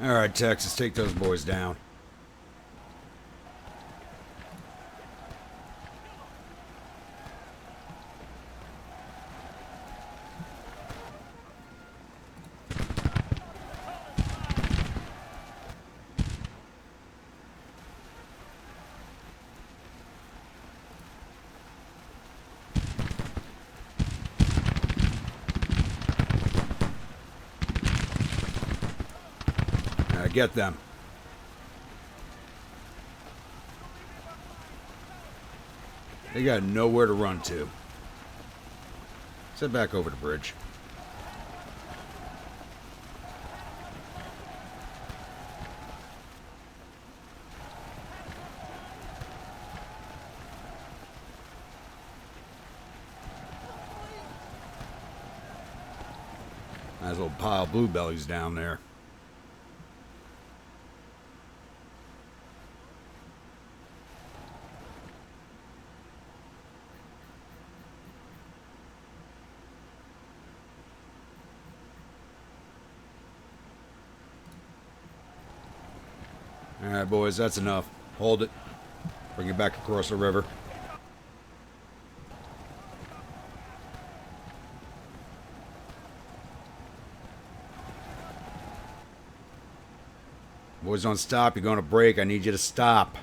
Alright, Texas, take those boys down. Get them. They got nowhere to run to. Set back over the bridge. Nice little pile of bluebellies down there. Alright, boys, that's enough. Hold it. Bring it back across the river. Boys, don't stop. You're going to break. I need you to stop.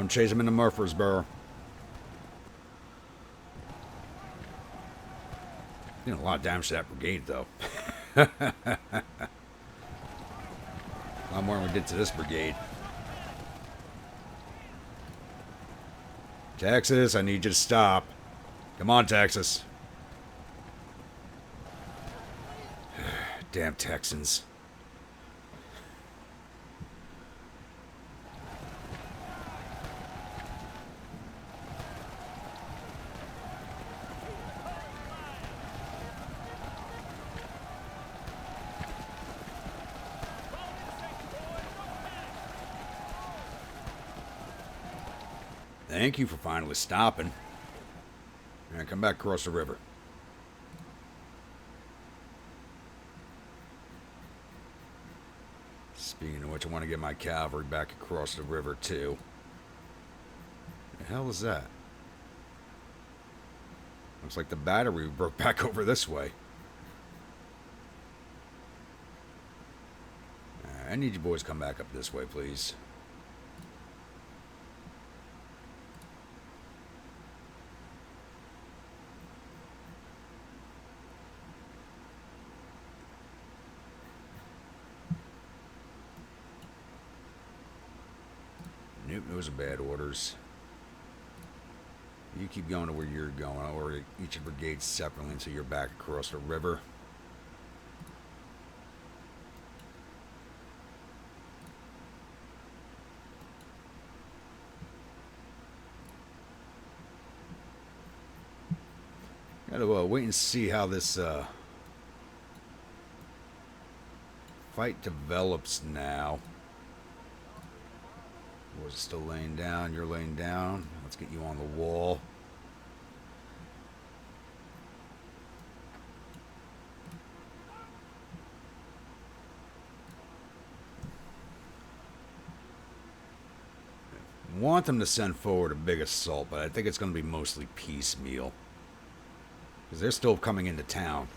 Don't chase him into Murfreesboro. Doing a lot of damage to that brigade, though. A lot more than we did to this brigade. Texas, I need you to stop. Come on, Texas. Damn Texans. Thank you for finally stopping. Alright, come back across the river. Speaking of which, I want to get my cavalry back across the river, too. The hell is that? Looks like the battery broke back over this way. I need you boys to come back up this way, please. Nope, those are bad orders. You keep going to where you're going. I'll order each of the brigades separately until you're back across the river. Gotta wait and see how this fight develops now. Boys are still laying down. You're laying down. Let's get you on the wall. I want them to send forward a big assault, but I think it's going to be mostly piecemeal. Because they're still coming into town.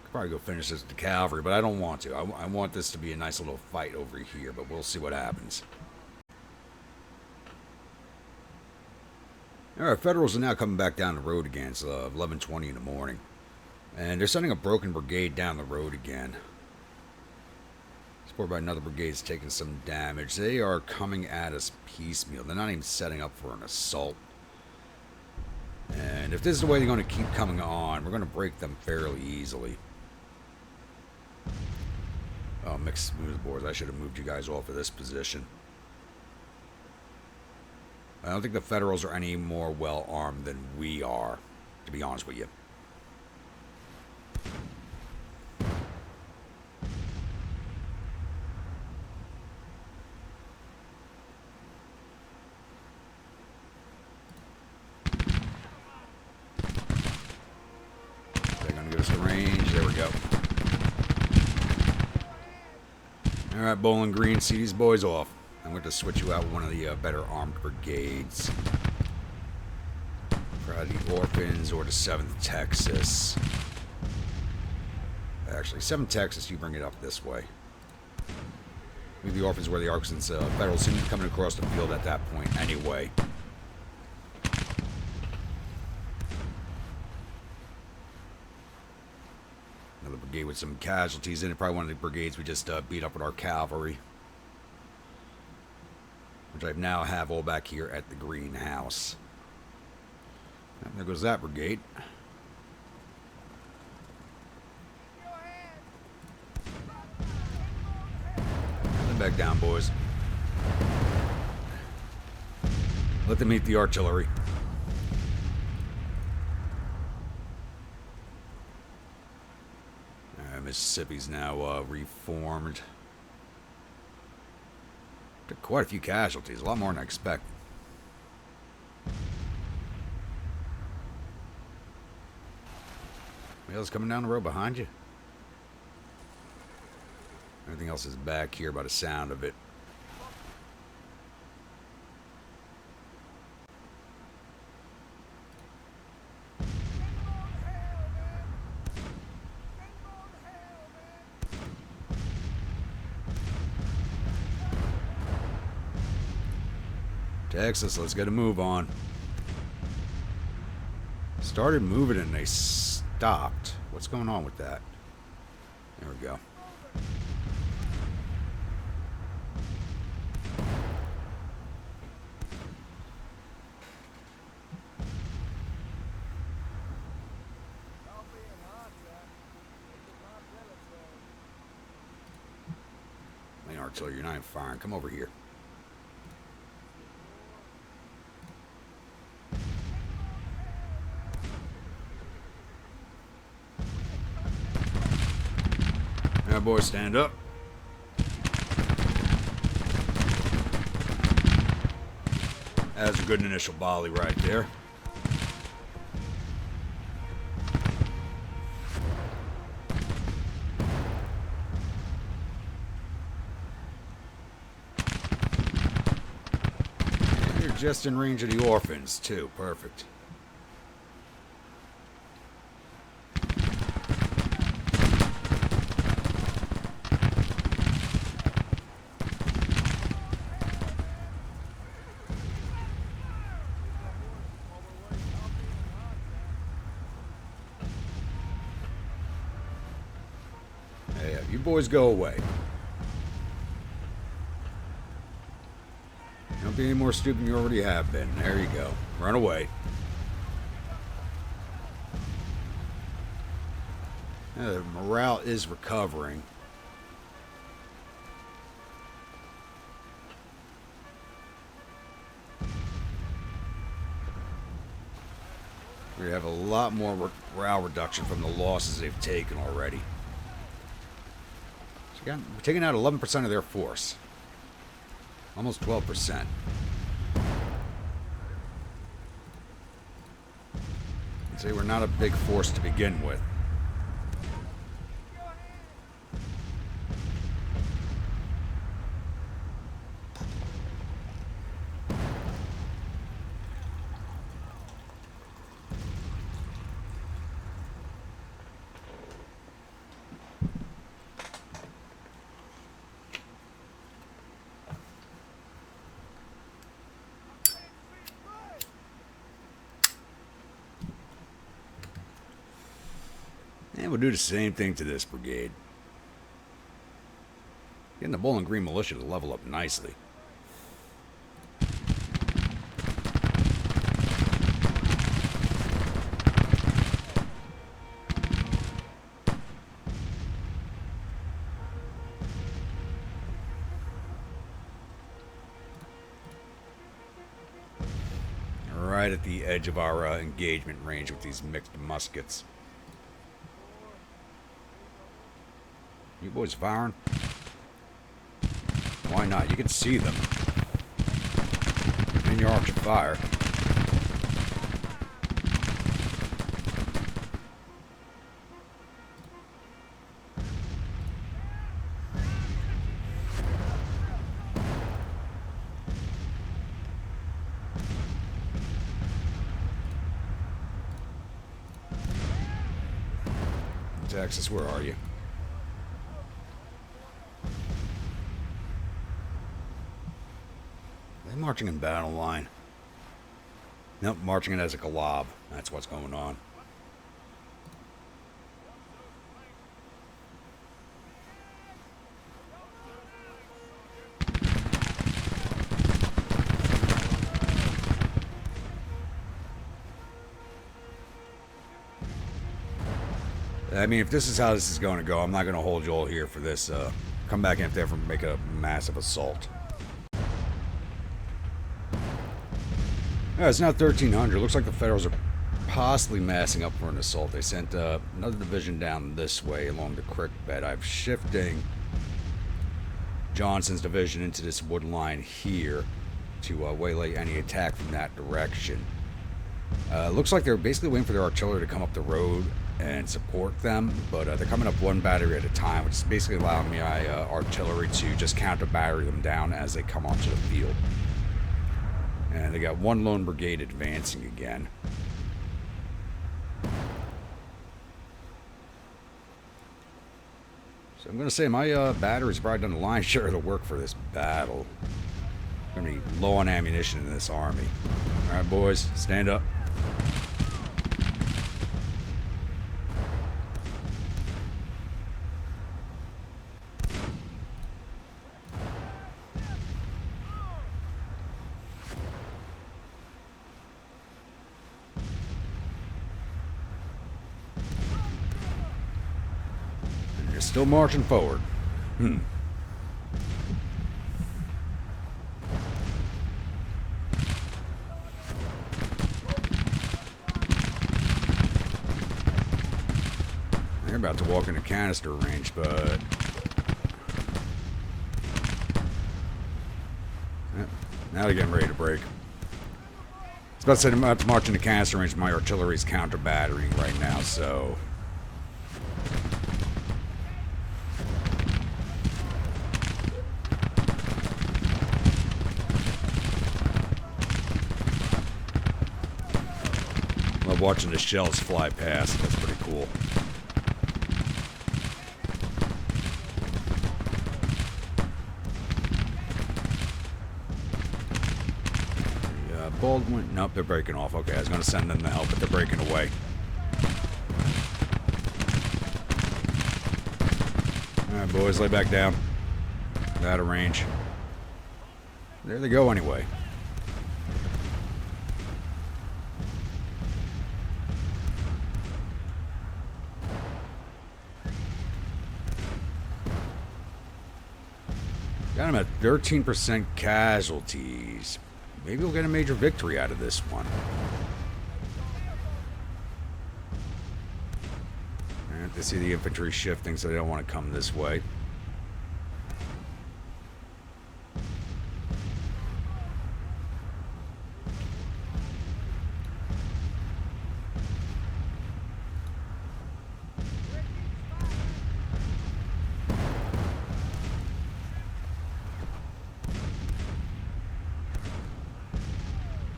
Could probably go finish this with the cavalry, but I don't want to. I want this to be a nice little fight over here, but we'll see what happens. Alright, Federals are now coming back down the road again. It's 11:20 in the morning. And they're sending a broken brigade down the road again. Supported by another brigade is taking some damage. They are coming at us piecemeal. They're not even setting up for an assault. And if this is the way they're going to keep coming on, we're going to break them fairly easily. Oh, mixed smoothbores. I should have moved you guys off of this position. I don't think the Federals are any more well-armed than we are, to be honest with you. Alright, Bowling Green, see these boys off. I'm going to switch you out with one of the better armed brigades. Probably the Orphans or the 7th Texas. Actually, 7th Texas, you bring it up this way. Maybe the Orphans where they are, since Federals seem to be coming across the field at that point anyway. Another brigade with some casualties in it. Probably one of the brigades we just beat up with our cavalry. Which I now have all back here at the greenhouse. And there goes that brigade. Let them back down, boys. Let them meet the artillery. Mississippi's now reformed. Took quite a few casualties, a lot more than I expected. What else coming down the road behind you? Everything else is back here by the sound of it. Texas, let's get a move on. Started moving and they stopped. What's going on with that? There we go. Main artillery, you're not even firing. Come over here. Now, boys, stand up. That's a good initial volley right there. And you're just in range of the orphans, too. Perfect. Yeah, you boys go away. Don't be any more stupid than you already have been. There you go. Run away. The morale is recovering. We have a lot more morale reduction from the losses they've taken already. We're taking out 11% of their force. Almost 12%. I'd say we're not a big force to begin with. And we'll do the same thing to this brigade. Getting the Bowling Green Militia to level up nicely. Right at the edge of our engagement range with these mixed muskets. You boys firing? Why not? You can see them in your arch of fire. Texas, where are you? They're marching in battle line. Nope, marching it as a collab. That's what's going on. I mean, if this is how this is going to go, I'm not going to hold you all here for this. Come back in if they ever make a massive assault. Yeah, it's now 1,300. Looks like the Federals are possibly massing up for an assault. They sent another division down this way along the creek bed. I'm shifting Johnson's division into this wood line here to waylay any attack from that direction. Looks like they're basically waiting for their artillery to come up the road and support them, but they're coming up one battery at a time, which is basically allowing my artillery to just counter battery them down as they come onto the field. And they got one lone brigade advancing again. So I'm going to say my battery's probably done the lion's share of the work for this battle. Gonna be low on ammunition in this army. Alright, boys, stand up. And you're still marching forward. They're about to walk into canister range, but now they're getting ready to break. I was about to say I'm about to march into canister range. My artillery's counter battering right now, so love watching the shells fly past. That's pretty cool. Baldwin. Nope, they're breaking off. Okay, I was going to send them the help, but they're breaking away. Alright, boys, lay back down. Out of range. There they go anyway. Got him at 13% casualties. Maybe we'll get a major victory out of this one. And they see the infantry shifting, so they don't want to come this way.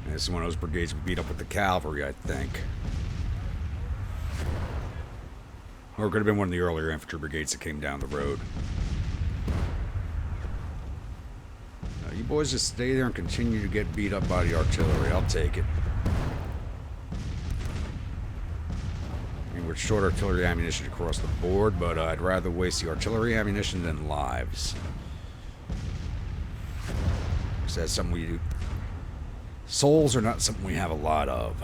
This is one of those brigades we beat up with the cavalry, I think. Or it could have been one of the earlier infantry brigades that came down the road. You boys just stay there and continue to get beat up by the artillery. I'll take it. I mean, we're short artillery ammunition across the board, but I'd rather waste the artillery ammunition than lives. Because that's something we do. Souls are not something we have a lot of.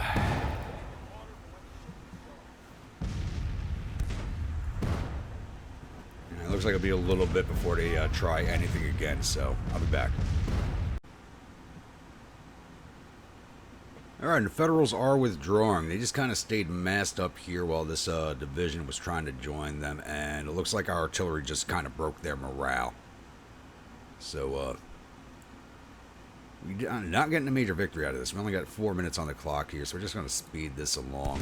It looks like it'll be a little bit before they try anything again, so I'll be back. Alright, the Federals are withdrawing. They just kind of stayed massed up here while this division was trying to join them, and it looks like our artillery just kind of broke their morale. So, we're not getting a major victory out of this. We only got 4 minutes on the clock here, so we're just going to speed this along.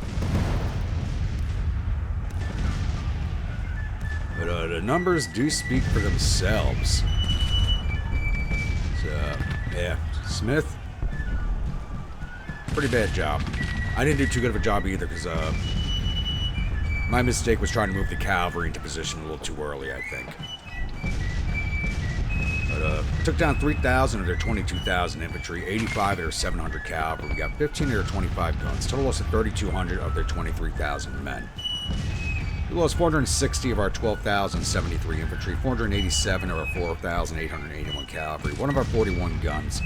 But the numbers do speak for themselves. So, yeah, Smith, pretty bad job. I didn't do too good of a job either, because my mistake was trying to move the cavalry into position a little too early, I think. But took down 3,000 of their 22,000 infantry, 85 of their 700 cavalry. We got 15 of their 25 guns. Total loss of 3,200 of their 23,000 men. We lost 460 of our 12,073 infantry, 487 of our 4,881 cavalry, one of our 41 guns.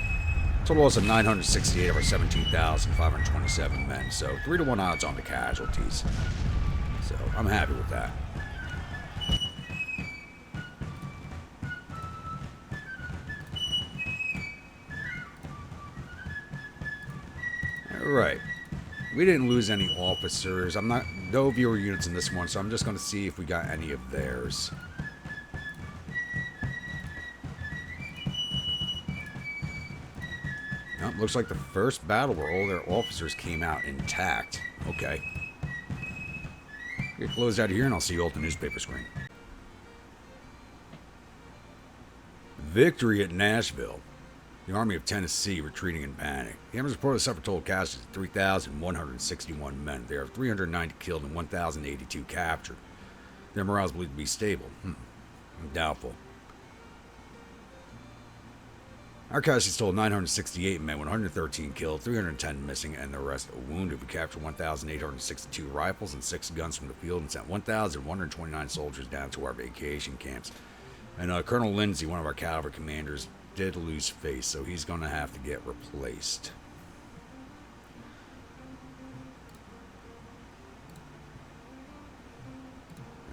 Total loss of 968 of our 17,527 men. So 3-to-1 odds on the casualties. So I'm happy with that. Alright. We didn't lose any officers. No viewer units in this one, so I'm just going to see if we got any of theirs. Nope, looks like the first battle where all their officers came out intact. Okay. Get closed out of here and I'll see you all at the newspaper screen. Victory at Nashville. The Army of Tennessee retreating in panic. The Emperor's reported suffered total casualties of 3,161 men. There are 390 killed and 1,082 captured. Their morale is believed to be stable. Doubtful. Our casualties total 968 men, 113 killed, 310 missing, and the rest wounded. We captured 1,862 rifles and 6 guns from the field and sent 1,129 soldiers down to our vacation camps. And Colonel Lindsay, one of our cavalry commanders, did lose face, so he's going to have to get replaced.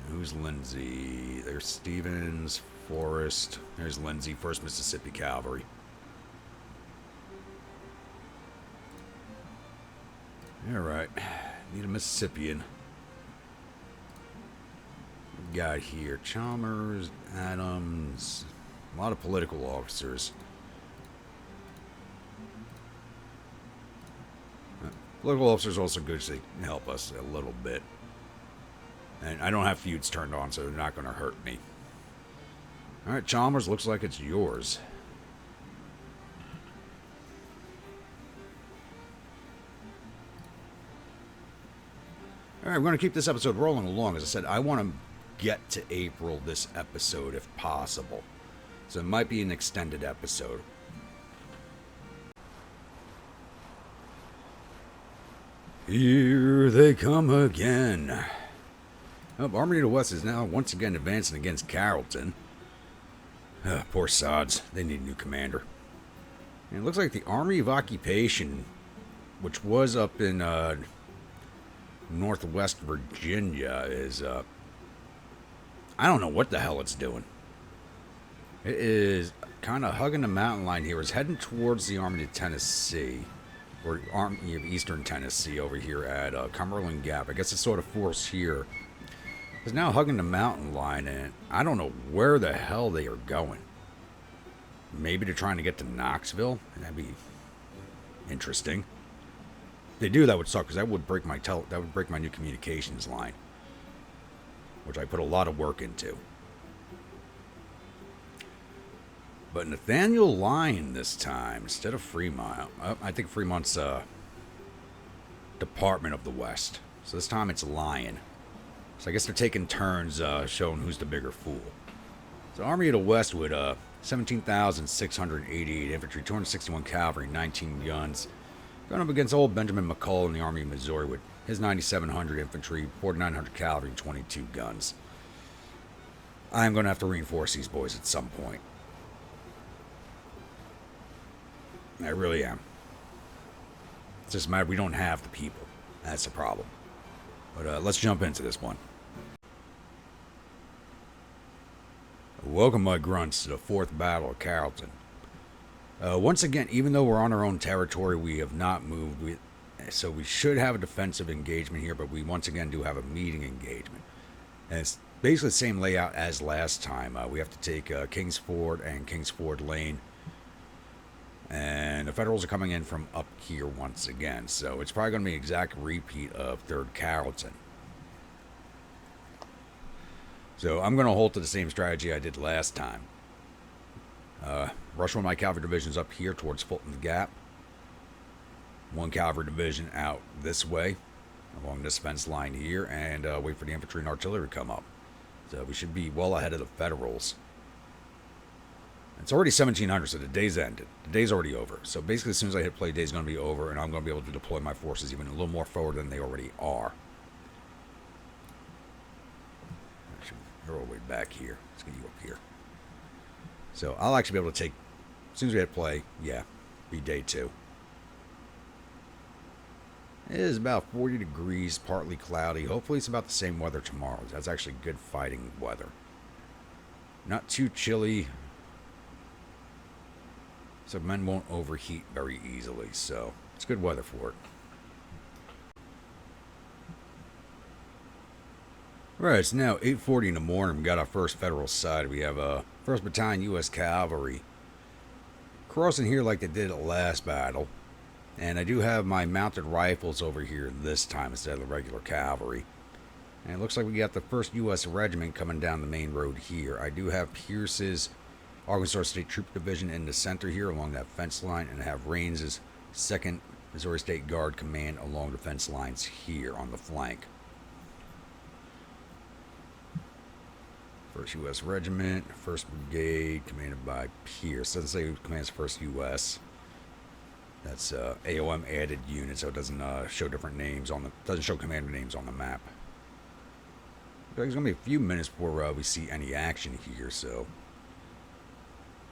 Who's Lindsay? There's Stevens, Forrest. There's Lindsay, 1st Mississippi Cavalry. Alright. Need a Mississippian. We got here Chalmers, Adams, a lot of political officers. Political officers are also good, so they can help us a little bit. And I don't have feuds turned on, so they're not going to hurt me. Alright, Chalmers, looks like it's yours. Alright, we're going to keep this episode rolling along. As I said, I want to get to April this episode if possible. So it might be an extended episode. Here they come again. Oh, Army of the West is now once again advancing against Carrollton. Poor sods. They need a new commander. And it looks like the Army of Occupation, which was up in Northwest Virginia, is... I don't know what the hell it's doing. It is kind of hugging the mountain line here. It's heading towards the Army of Tennessee. Or Army of Eastern Tennessee over here at Cumberland Gap. I guess it's sort of forced here. It's now hugging the mountain line, and I don't know where the hell they are going. Maybe they're trying to get to Knoxville? That'd be interesting. If they do, that would suck, because that would break my new communications line, which I put a lot of work into. But Nathaniel Lyon this time instead of Fremont. I think Fremont's Department of the West. So this time it's Lyon. So I guess they're taking turns showing who's the bigger fool. So Army of the West with 17,688 infantry, 261 cavalry, 19 guns. Going up against old Benjamin McCall in the Army of Missouri with his 9,700 infantry, 4,900 cavalry, and 22 guns. I'm going to have to reinforce these boys at some point. I really am. It's just a matter we don't have the people. That's the problem. But let's jump into this one. Welcome, my grunts, to the 4th Battle of Carrollton. Once again, even though we're on our own territory, we have not moved. So we should have a defensive engagement here, but we once again do have a meeting engagement. And it's basically the same layout as last time. We have to take Kings Ford and Kings Ford Lane. And the Federals are coming in from up here once again. So it's probably going to be an exact repeat of 3rd Carrollton. So I'm going to hold to the same strategy I did last time. Rush one of my cavalry divisions up here towards Fulton Gap. One cavalry division out this way along this fence line here. And wait for the infantry and artillery to come up. So we should be well ahead of the Federals. It's already 1700, so the day's ended. The day's already over. So basically, as soon as I hit play, the day's going to be over, and I'm going to be able to deploy my forces even a little more forward than they already are. Actually, they're all the way back here. Let's get you up here. So I'll actually be able to take, as soon as we hit play, yeah, be day 2. It is about 40 degrees, partly cloudy. Hopefully it's about the same weather tomorrow. That's actually good fighting weather. Not too chilly. So men won't overheat very easily, so it's good weather for it. Right, it's now 8:40 in the morning. We got our first Federal side. We have 1st Battalion U.S. Cavalry crossing here like they did at last battle. And I do have my mounted rifles over here this time instead of the regular cavalry. And it looks like we got the 1st U.S. Regiment coming down the main road here. I do have Pierce's Arkansas State Troop Division in the center here along that fence line, and I have Raines's 2nd Missouri State Guard Command along the fence lines here on the flank. 1st U.S. Regiment, 1st Brigade, commanded by Pierce. Doesn't say who commands 1st U.S. That's a.o.m. added unit, so it doesn't show different names on the. Doesn't show commander names on the map. It's gonna be a few minutes before we see any action here. So,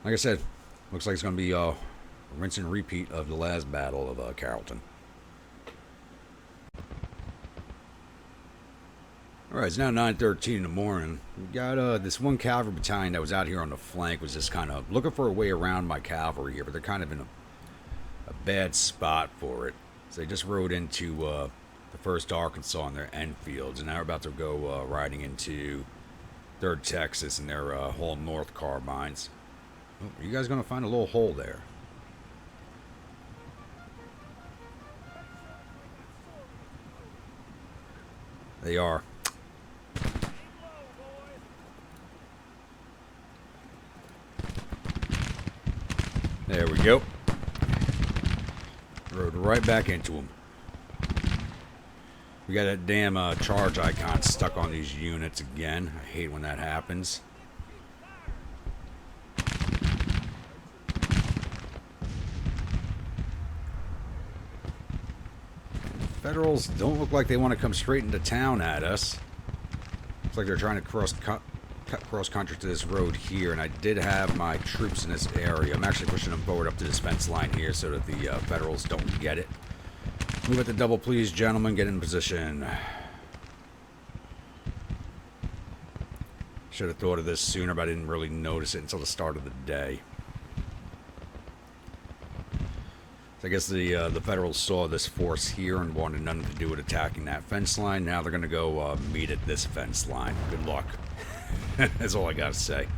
like I said, looks like it's gonna be a rinse and repeat of the last battle of Carrollton. All right, it's now 9:13 in the morning. We got this one cavalry battalion that was out here on the flank was just kind of looking for a way around my cavalry here, but they're kind of in a bad spot for it. So they just rode into the 1st Arkansas in their Enfields, and now we're about to go riding into 3rd Texas in their whole North carbines. Oh, are you guys going to find a little hole there? They are. There we go. Rode right back into them. We got that damn charge icon stuck on these units again. I hate when that happens. Federals don't look like they want to come straight into town at us. Looks like they're trying to cut cross country to this road here, and I did have my troops in this area. I'm actually pushing them forward up to this fence line here so that the Federals don't get it. Move at the double, please, gentlemen. Get in position. Should have thought of this sooner, but I didn't really notice it until the start of the day. So I guess the Federals saw this force here and wanted nothing to do with attacking that fence line. Now they're going to go meet at this fence line. Good luck. That's all I got to say.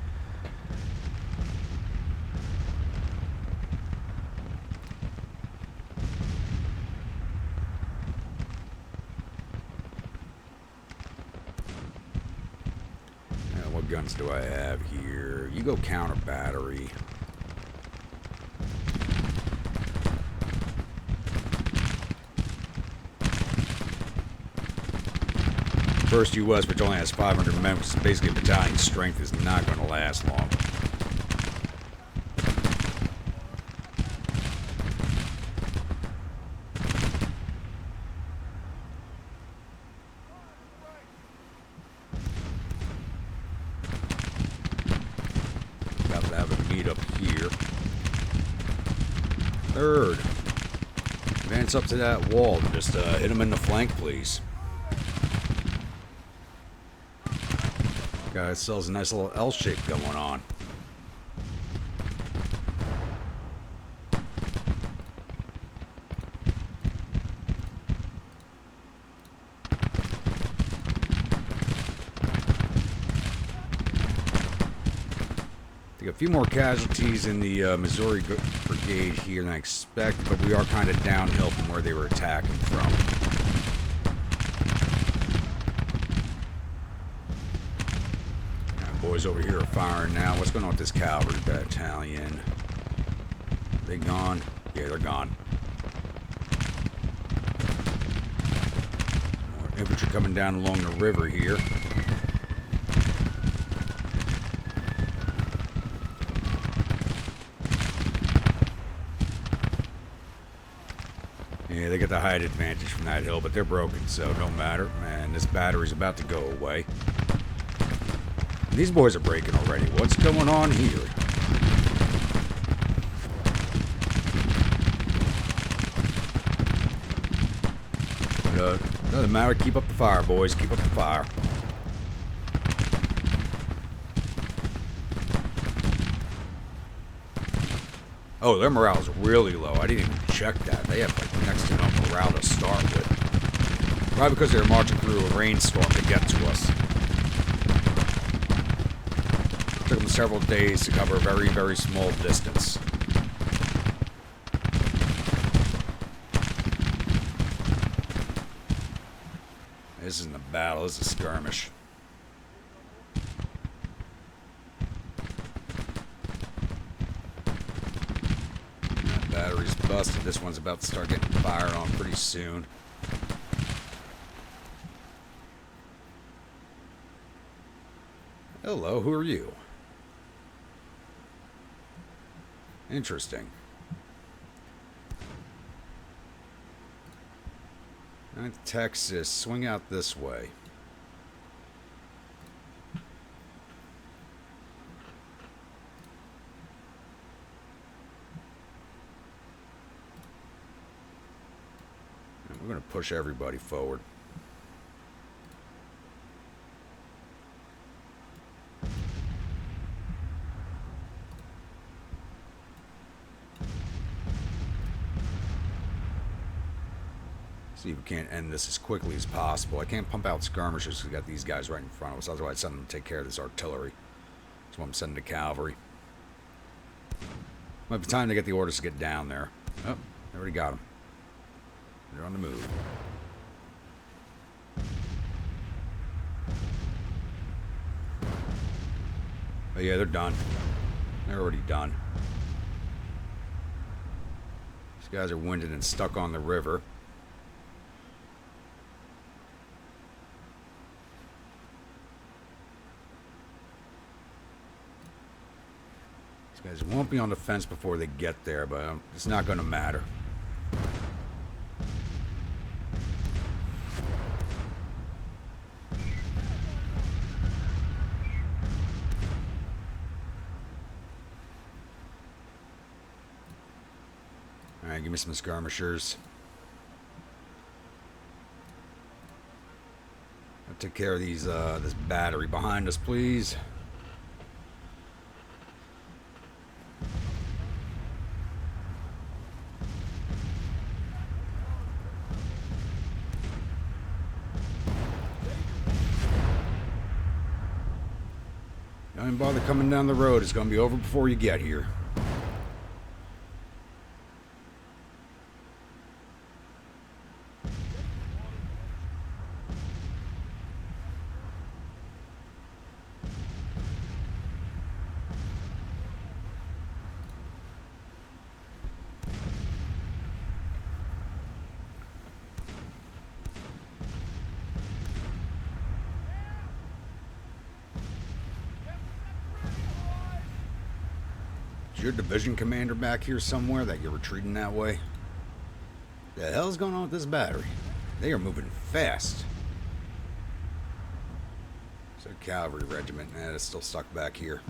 Now, what guns do I have here? You go counter battery. First U.S., which only has 500 men, which is basically battalion strength, is not going to last long. About to have a meet up here. 3rd. Advance up to that wall and just hit them in the flank, please. Guy sells a nice little L shape going on. Take a few more casualties in the Missouri Brigade here than I expect, but we are kind of downhill from where they were attacking from. Boys over here are firing now. What's going on with this cavalry battalion? Are they gone? Yeah, they're gone. More infantry coming down along the river here. Yeah, they get the height advantage from that hill, but they're broken, so don't matter. Man, this battery's about to go away. These boys are breaking already. What's going on here? But, doesn't matter. Keep up the fire, boys. Keep up the fire. Oh, their morale's really low. I didn't even check that. They have like next to no morale to start with. Probably because they're marching through a rainstorm to get to us. Took them several days to cover a very, very small distance. This isn't a battle, this is a skirmish. That battery's busted. This one's about to start getting fired on pretty soon. Hello, who are you? Interesting. Texas, swing out this way. And we're going to push everybody forward. See if we can't end this as quickly as possible. I can't pump out skirmishers because we got these guys right in front of us. Otherwise, I'd send them to take care of this artillery. That's why I'm sending the cavalry. Might be time to get the orders to get down there. Oh, they already got them. They're on the move. But yeah, they're done. They're already done. These guys are winded and stuck on the river. Guys won't be on the fence before they get there, but it's not going to matter. Alright, give me some skirmishers. I'll take care of these this battery behind us, please. Don't even bother coming down the road. It's going to be over before you get here. Is your division commander back here somewhere that you're retreating that way? The hell's going on with this battery? They are moving fast. So cavalry regiment, it's still stuck back here.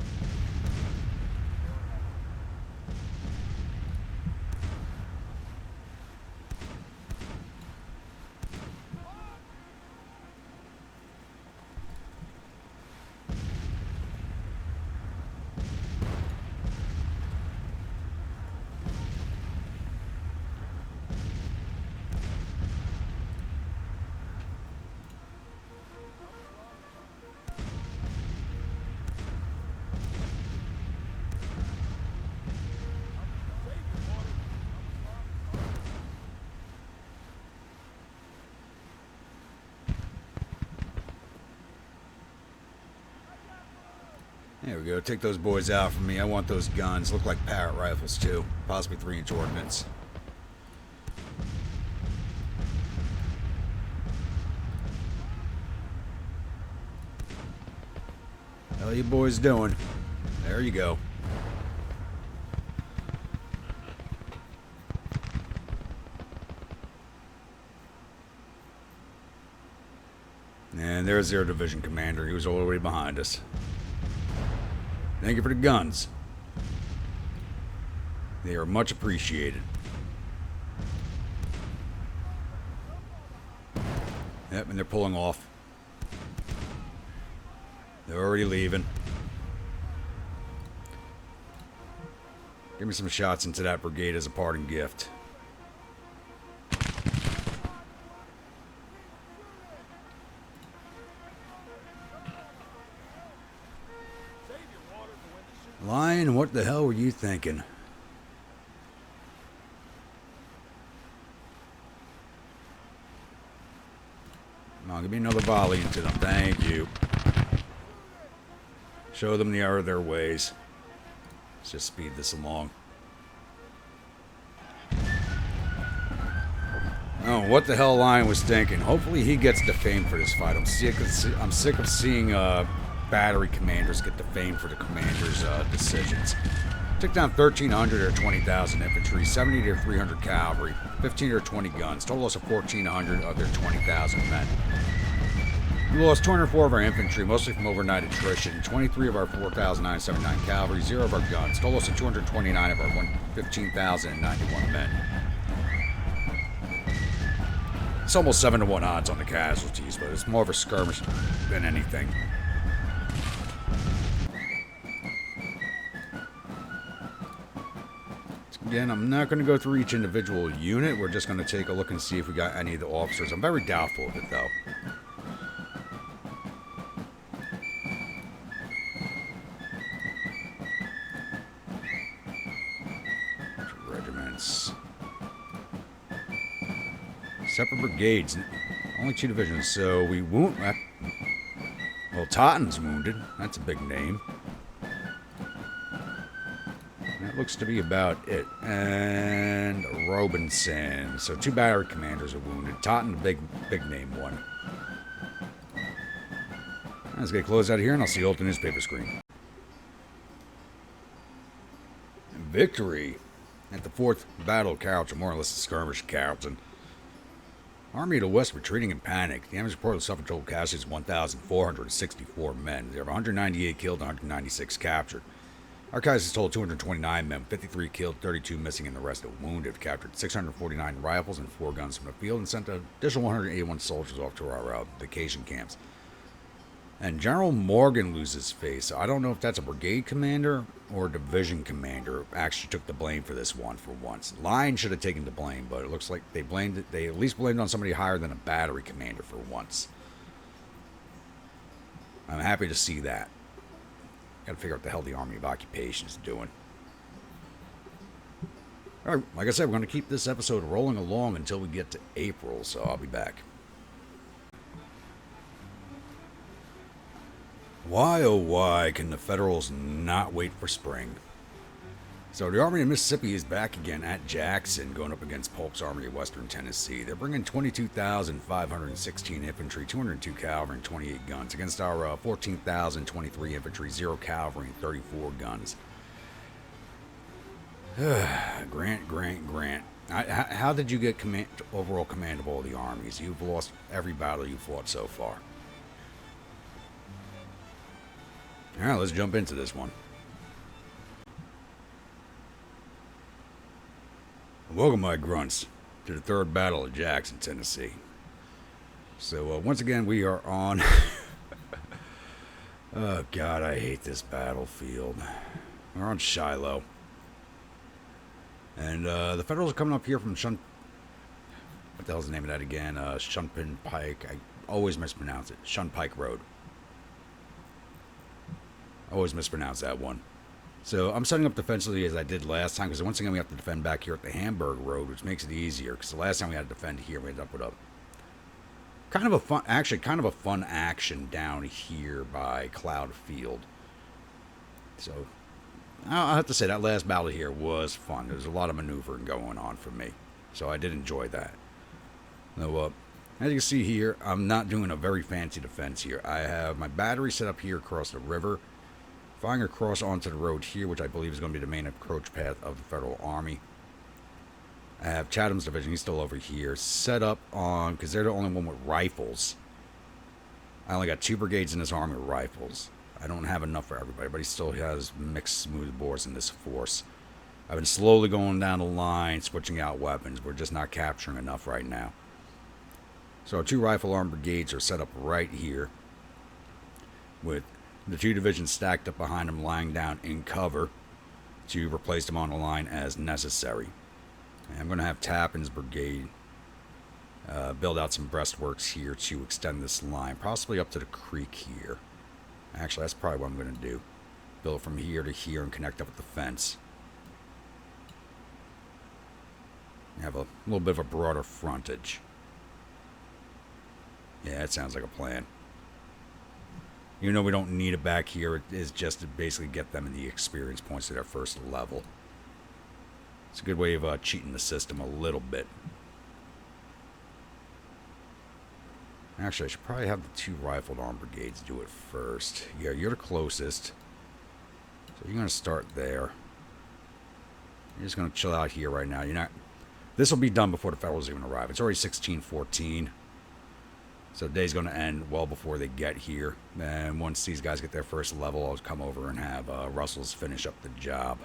There we go. Take those boys out for me. I want those guns. Look like Parrott rifles, too. Possibly 3-inch ordnance. How you boys doing? There you go. And there's their division commander. He was all the way behind us. Thank you for the guns. They are much appreciated. Yep, and they're pulling off. They're already leaving. Give me some shots into that brigade as a parting gift. Lion, what the hell were you thinking? Come on, give me another volley into them. Thank you. Show them the error of their ways. Let's just speed this along. Oh, what the hell Lion was thinking. Hopefully he gets defamed for this fight. I'm sick of seeing battery commanders get the fame for the commander's decisions. Took down 1,300 or 20,000 infantry, 70 to 300 cavalry, 15 or 20 guns, total loss of 1,400 of their 20,000 men. We lost 204 of our infantry, mostly from overnight attrition, 23 of our 4,979 cavalry, 0 of our guns, total loss of 229 of our 15,091 men. It's almost 7-to-1 odds on the casualties, but it's more of a skirmish than anything. Again, I'm not going to go through each individual unit. We're just going to take a look and see if we got any of the officers. I'm very doubtful of it, though. Regiments. Separate brigades. Only 2 divisions. So we won't... Well, Totten's wounded. That's a big name. That looks to be about it. And Robinson. So 2 battery commanders are wounded. Totten, the big name one. Let's get close out of here, and I'll see you all at the newspaper screen. Victory at the 4th Battle of Carrollton, more or less a skirmish at Carrollton. Army of the West retreating in panic. The enemy's reported suffered total casualties of 1,464 men. There were 198 killed and 196 captured. Our casualties totaled 229 men, 53 killed, 32 missing, and the rest are wounded. Captured 649 rifles and 4 guns from the field, and sent an additional 181 soldiers off to our vacation camps. And General Morgan loses face. So I don't know if that's a brigade commander or a division commander actually took the blame for this one for once. Line should have taken the blame, but it looks like they at least blamed on somebody higher than a battery commander for once. I'm happy to see that. Got to figure out what the hell the Army of Occupation is doing. All right, like I said, we're going to keep this episode rolling along until we get to April, so I'll be back. Why, oh why, can the Federals not wait for spring? So the Army of Mississippi is back again at Jackson, going up against Polk's Army of Western Tennessee. They're bringing 22,516 infantry, 202 cavalry, and 28 guns against our 14,023 infantry, 0 cavalry, and 34 guns. Grant. How did you get overall command of all the armies? You've lost every battle you've fought so far. All right, let's jump into this one. Welcome, my grunts, to the 3rd Battle of Jackson, Tennessee. So, once again, we are on... Oh, God, I hate this battlefield. We're on Shiloh. And, the Federals are coming up here from What the hell's the name of that again? Shunpin Pike. I always mispronounce it. Shunpike Road. I always mispronounce that one. So I'm setting up defensively as I did last time, because once again we have to defend back here at the Hamburg Road, which makes it easier, because the last time we had to defend here, we ended up with a kind of a fun action down here by Cloud Field. So I'll have to say that last battle here was fun. There was a lot of maneuvering going on for me, so I did enjoy that. So, as you can see here, I'm not doing a very fancy defense here. I have my battery set up here across the river, firing across onto the road here, which I believe is going to be the main approach path of the Federal Army. I have Chatham's division, he's still over here, set up on, because they're the only one with rifles. I only got 2 brigades in this army with rifles. I don't have enough for everybody, but he still has mixed smooth bores in this force. I've been slowly going down the line, switching out weapons. We're just not capturing enough right now. So our 2 rifle armed brigades are set up right here, with the 2 divisions stacked up behind them, lying down in cover to replace them on the line as necessary. And I'm going to have Tappan's brigade build out some breastworks here to extend this line, possibly up to the creek here. Actually, that's probably what I'm going to do. Build from here to here and connect up with the fence. Have a little bit of a broader frontage. Yeah, that sounds like a plan. Even though we don't need it back here, it is just to basically get them in the experience points at their first level. It's a good way of cheating the system a little bit. Actually, I should probably have the 2 rifled arm brigades do it first. Yeah, you're the closest. So you're going to start there. You're just going to chill out here right now. You're not... This will be done before the Federals even arrive. It's already 16:14. So the day's going to end well before they get here. And once these guys get their first level, I'll come over and have Russell's finish up the job.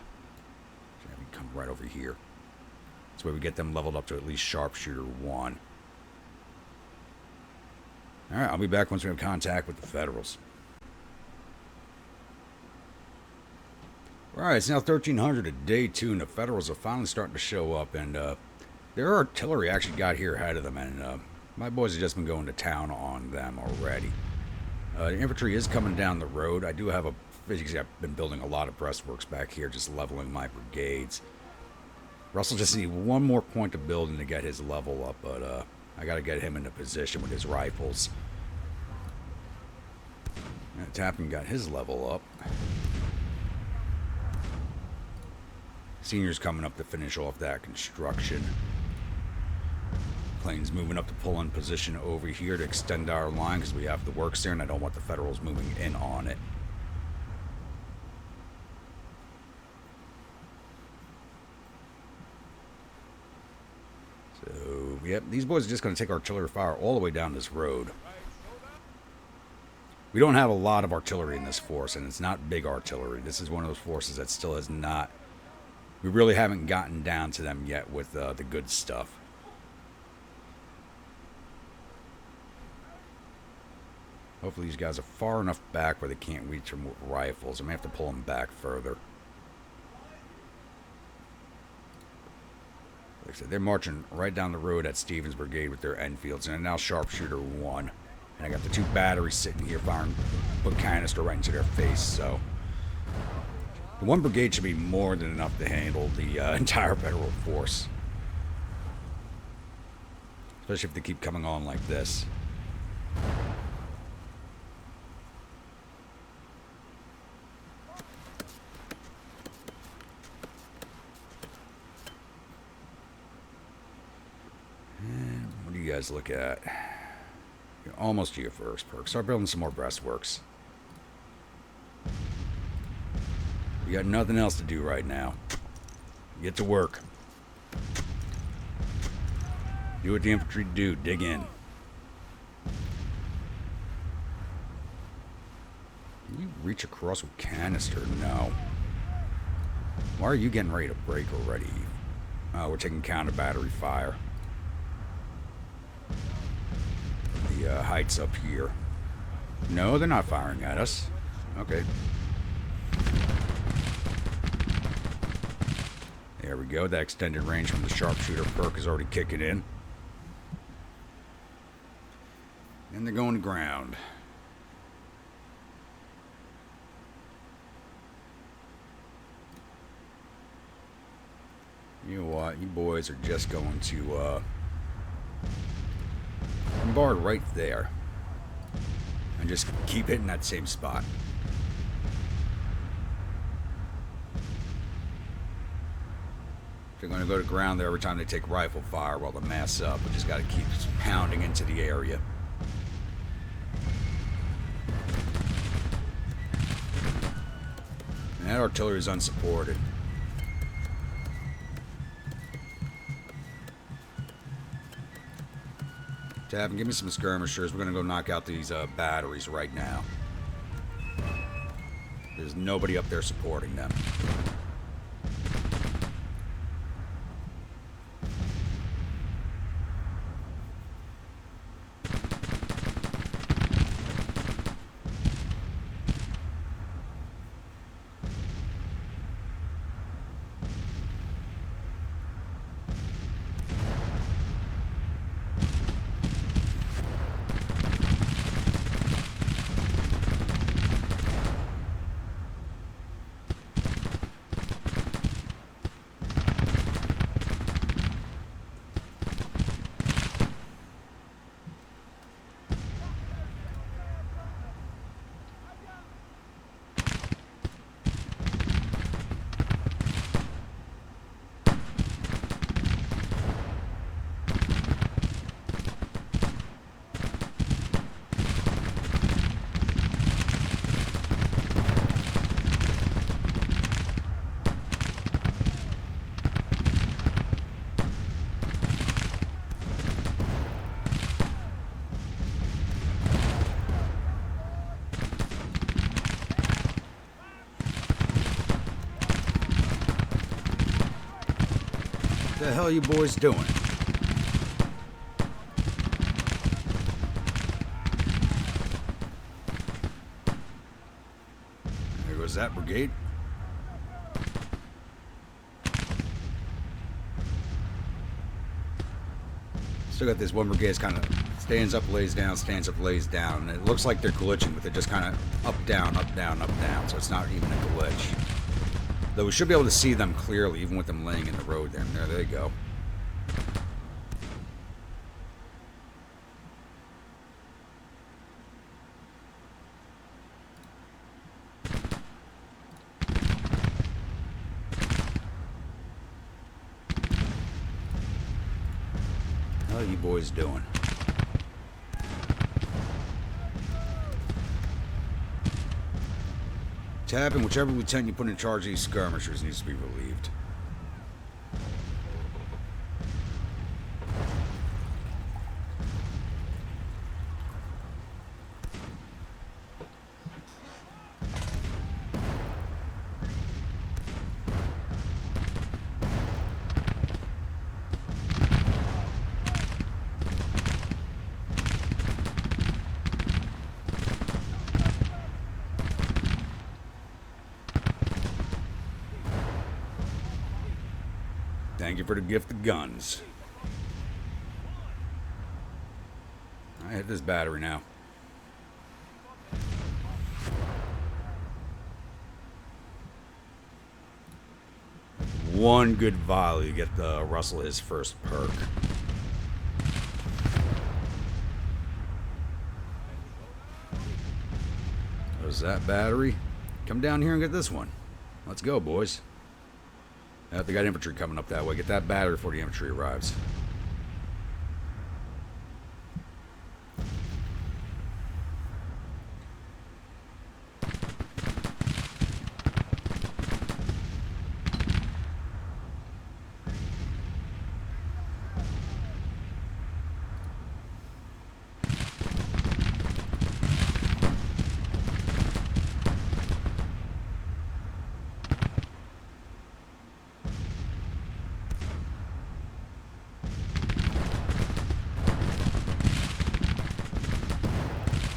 So have him come right over here. That's where we get them leveled up to at least Sharpshooter 1. Alright, I'll be back once we have contact with the Federals. Alright, it's now 1300 at day 2, and the Federals are finally starting to show up, and their artillery actually got here ahead of them, and my boys have just been going to town on them already. The infantry is coming down the road. I do have basically I've been building a lot of breastworks back here, just leveling my brigades. Russell just needs one more point of building to get his level up, but I got to get him into position with his rifles. And Tappan got his level up. Senior's coming up to finish off that construction. Plane's moving up to pull in position over here to extend our line because we have the works there, and I don't want the Federals moving in on it. So, yep, these boys are just going to take artillery fire all the way down this road. We don't have a lot of artillery in this force, and it's not big artillery. This is one of those forces that still has not... We really haven't gotten down to them yet with the good stuff. Hopefully these guys are far enough back where they can't reach them with rifles. I may have to pull them back further. Like I said, they're marching right down the road at Stevens Brigade with their Enfields, and now Sharpshooter 1. And I got the 2 batteries sitting here firing a canister right into their face, so... The 1 brigade should be more than enough to handle the entire Federal force. Especially if they keep coming on like this. And what do you guys look at? You're almost to your first perk. Start building some more breastworks. You got nothing else to do right now. Get to work. Do what the infantry do. Dig in. Can you reach across with canister? No. Why are you getting ready to break already? Oh, we're taking counter battery fire. The heights up here. No, they're not firing at us. Okay. There we go. That extended range from the Sharpshooter perk is already kicking in. And they're going to ground. You know what? You boys are just going to bombard right there. And just keep hitting that same spot. They're going to go to ground there every time they take rifle fire while they mass up. We just got to keep pounding into the area. And that artillery is unsupported. Tab, give me some skirmishers. We're going to go knock out these batteries right now. There's nobody up there supporting them. the hell are you boys doing? There goes that brigade. Still got this one brigade kind of stands up, lays down, stands up, lays down. And it looks like they're glitching, but they're just kind of up, down, up, down, up, down. So it's not even a glitch. Though we should be able to see them clearly, even with them laying in the road there. There they go. How are you boys doing? Tab and whichever lieutenant you put in charge of these skirmishers needs to be relieved. Thank you for the gift of guns. I hit this battery now. One good volley to get Russell his first perk. There's that battery. Come down here and get this one. Let's go, boys. They got infantry coming up that way. Get that battery before the infantry arrives.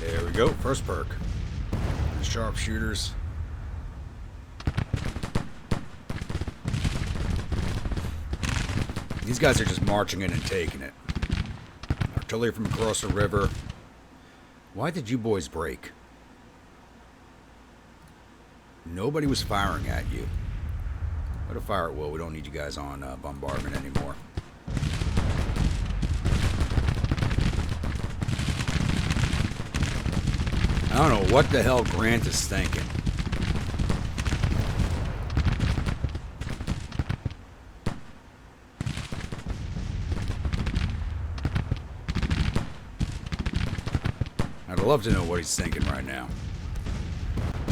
There we go, first perk. The sharpshooters. These guys are just marching in and taking it. Artillery from across the river. Why did you boys break? Nobody was firing at you. Let it fire at will. We don't need you guys on bombardment anymore. I don't know what the hell Grant is thinking. I'd love to know what he's thinking right now.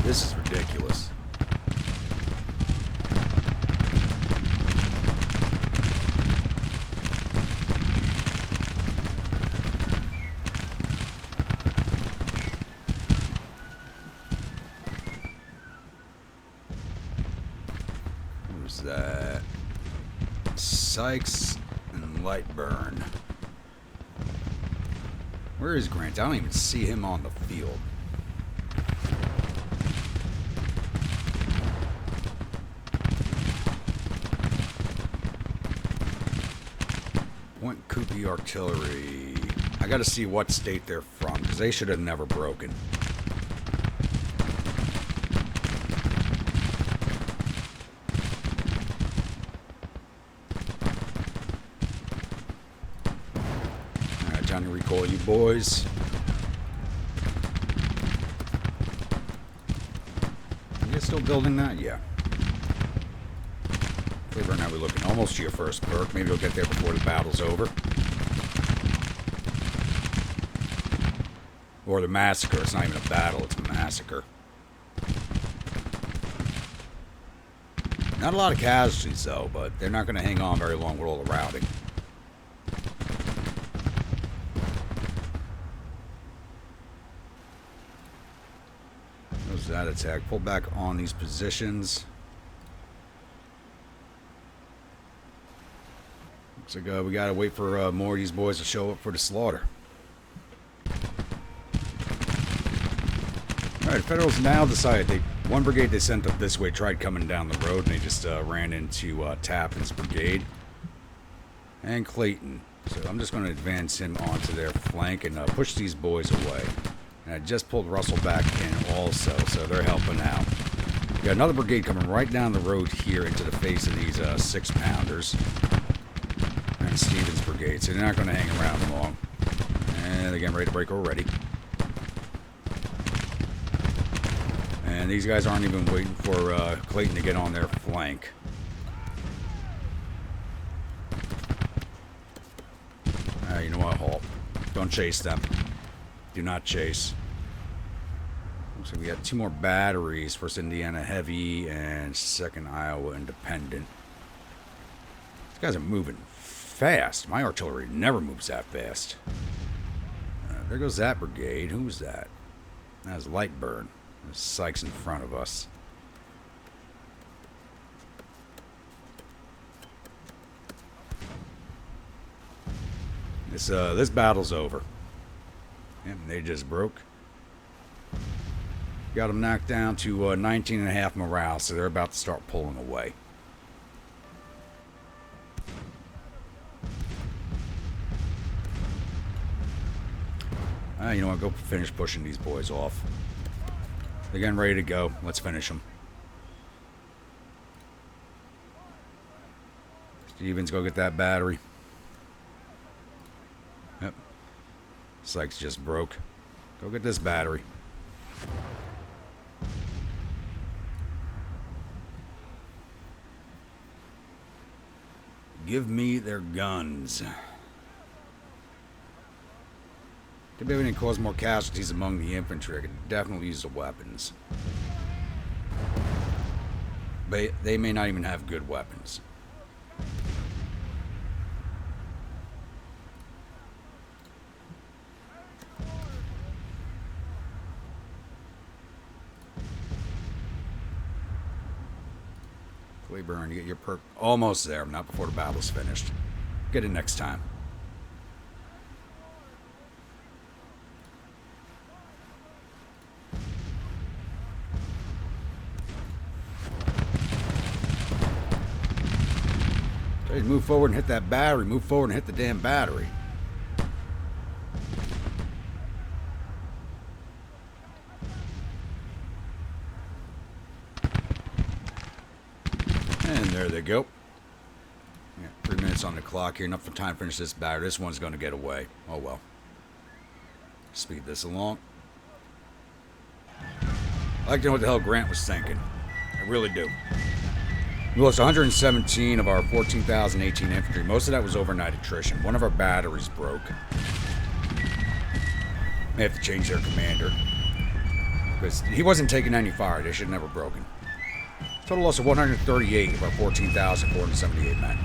This is ridiculous. Who's that? Sykes and Lightburn. Where is Grant? I don't even see him on the field. Point Koopy Artillery. I gotta see what state they're from, because they should have never broken. Alright, time to recall you boys. You guys still building that? Yeah. Right now we're looking almost to your first perk. Maybe you'll get there before the battle's over. Or the massacre. It's not even a battle, it's a massacre. Not a lot of casualties though, but they're not going to hang on very long with all the routing. There's that attack. Pull back on these positions. Looks like we gotta wait for more of these boys to show up for the slaughter. Alright, Federals now decided one brigade they sent up this way tried coming down the road and they just ran into Tappan's brigade and Clayton. So I'm just going to advance him onto their flank and push these boys away. And I just pulled Russell back in also, so they're helping out. We got another brigade coming right down the road here into the face of these 6-pounders. And Stevens' brigade, so they're not going to hang around long. And they're getting ready to break already. And these guys aren't even waiting for Clayton to get on their flank. You know what? Halt. Don't chase them. Do not chase. Looks like we got 2 more batteries. 1st Indiana Heavy and 2nd Iowa Independent. These guys are moving fast. My artillery never moves that fast. There goes that brigade. Who's that? That was Lightburn. There's Sykes in front of us. This battle's over. Yep, they just broke. Got them knocked down to 19.5 morale, so they're about to start pulling away. You know what? Go finish pushing these boys off. They're getting ready to go. Let's finish them. Stevens, go get that battery. Yep. Sykes just broke. Go get this battery. Give me their guns. To be able to cause more casualties among the infantry, I could definitely use the weapons. But they may not even have good weapons. Cleburne, you get your perk almost there, not before the battle's finished. Get it next time. Move forward and hit that battery. Move forward and hit the damn battery. And there they go. Yeah, 3 minutes on the clock here. Enough for time to finish this battery. This one's going to get away. Oh well. Speed this along. I'd like to know what the hell Grant was thinking. I really do. We lost 117 of our 14,018 infantry. Most of that was overnight attrition. One of our batteries broke. May have to change their commander. Because he wasn't taking any fire. They should have never broken. Total loss of 138 of our 14,478 men.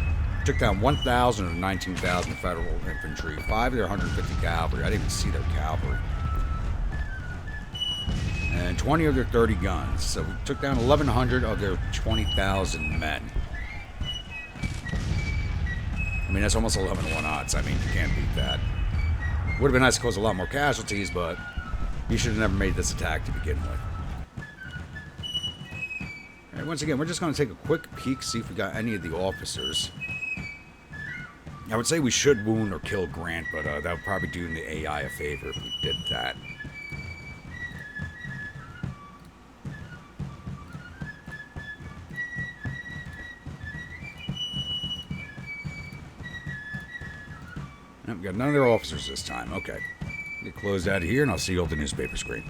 Took down 1,000 of 19,000 federal infantry. 5 of their 150 cavalry. I didn't even see their cavalry. And 20 of their 30 guns. So we took down 1,100 of their 20,000 men. I mean, that's almost 11 to 1 odds. I mean, you can't beat that. Would have been nice to cause a lot more casualties, but you should have never made this attack to begin with. Alright, once again, we're just going to take a quick peek, see if we got any of the officers. I would say we should wound or kill Grant, but that would probably do the AI a favor if we did that. We got none of their officers this time. Okay. Get closed out of here, and I'll see you at the newspaper screen.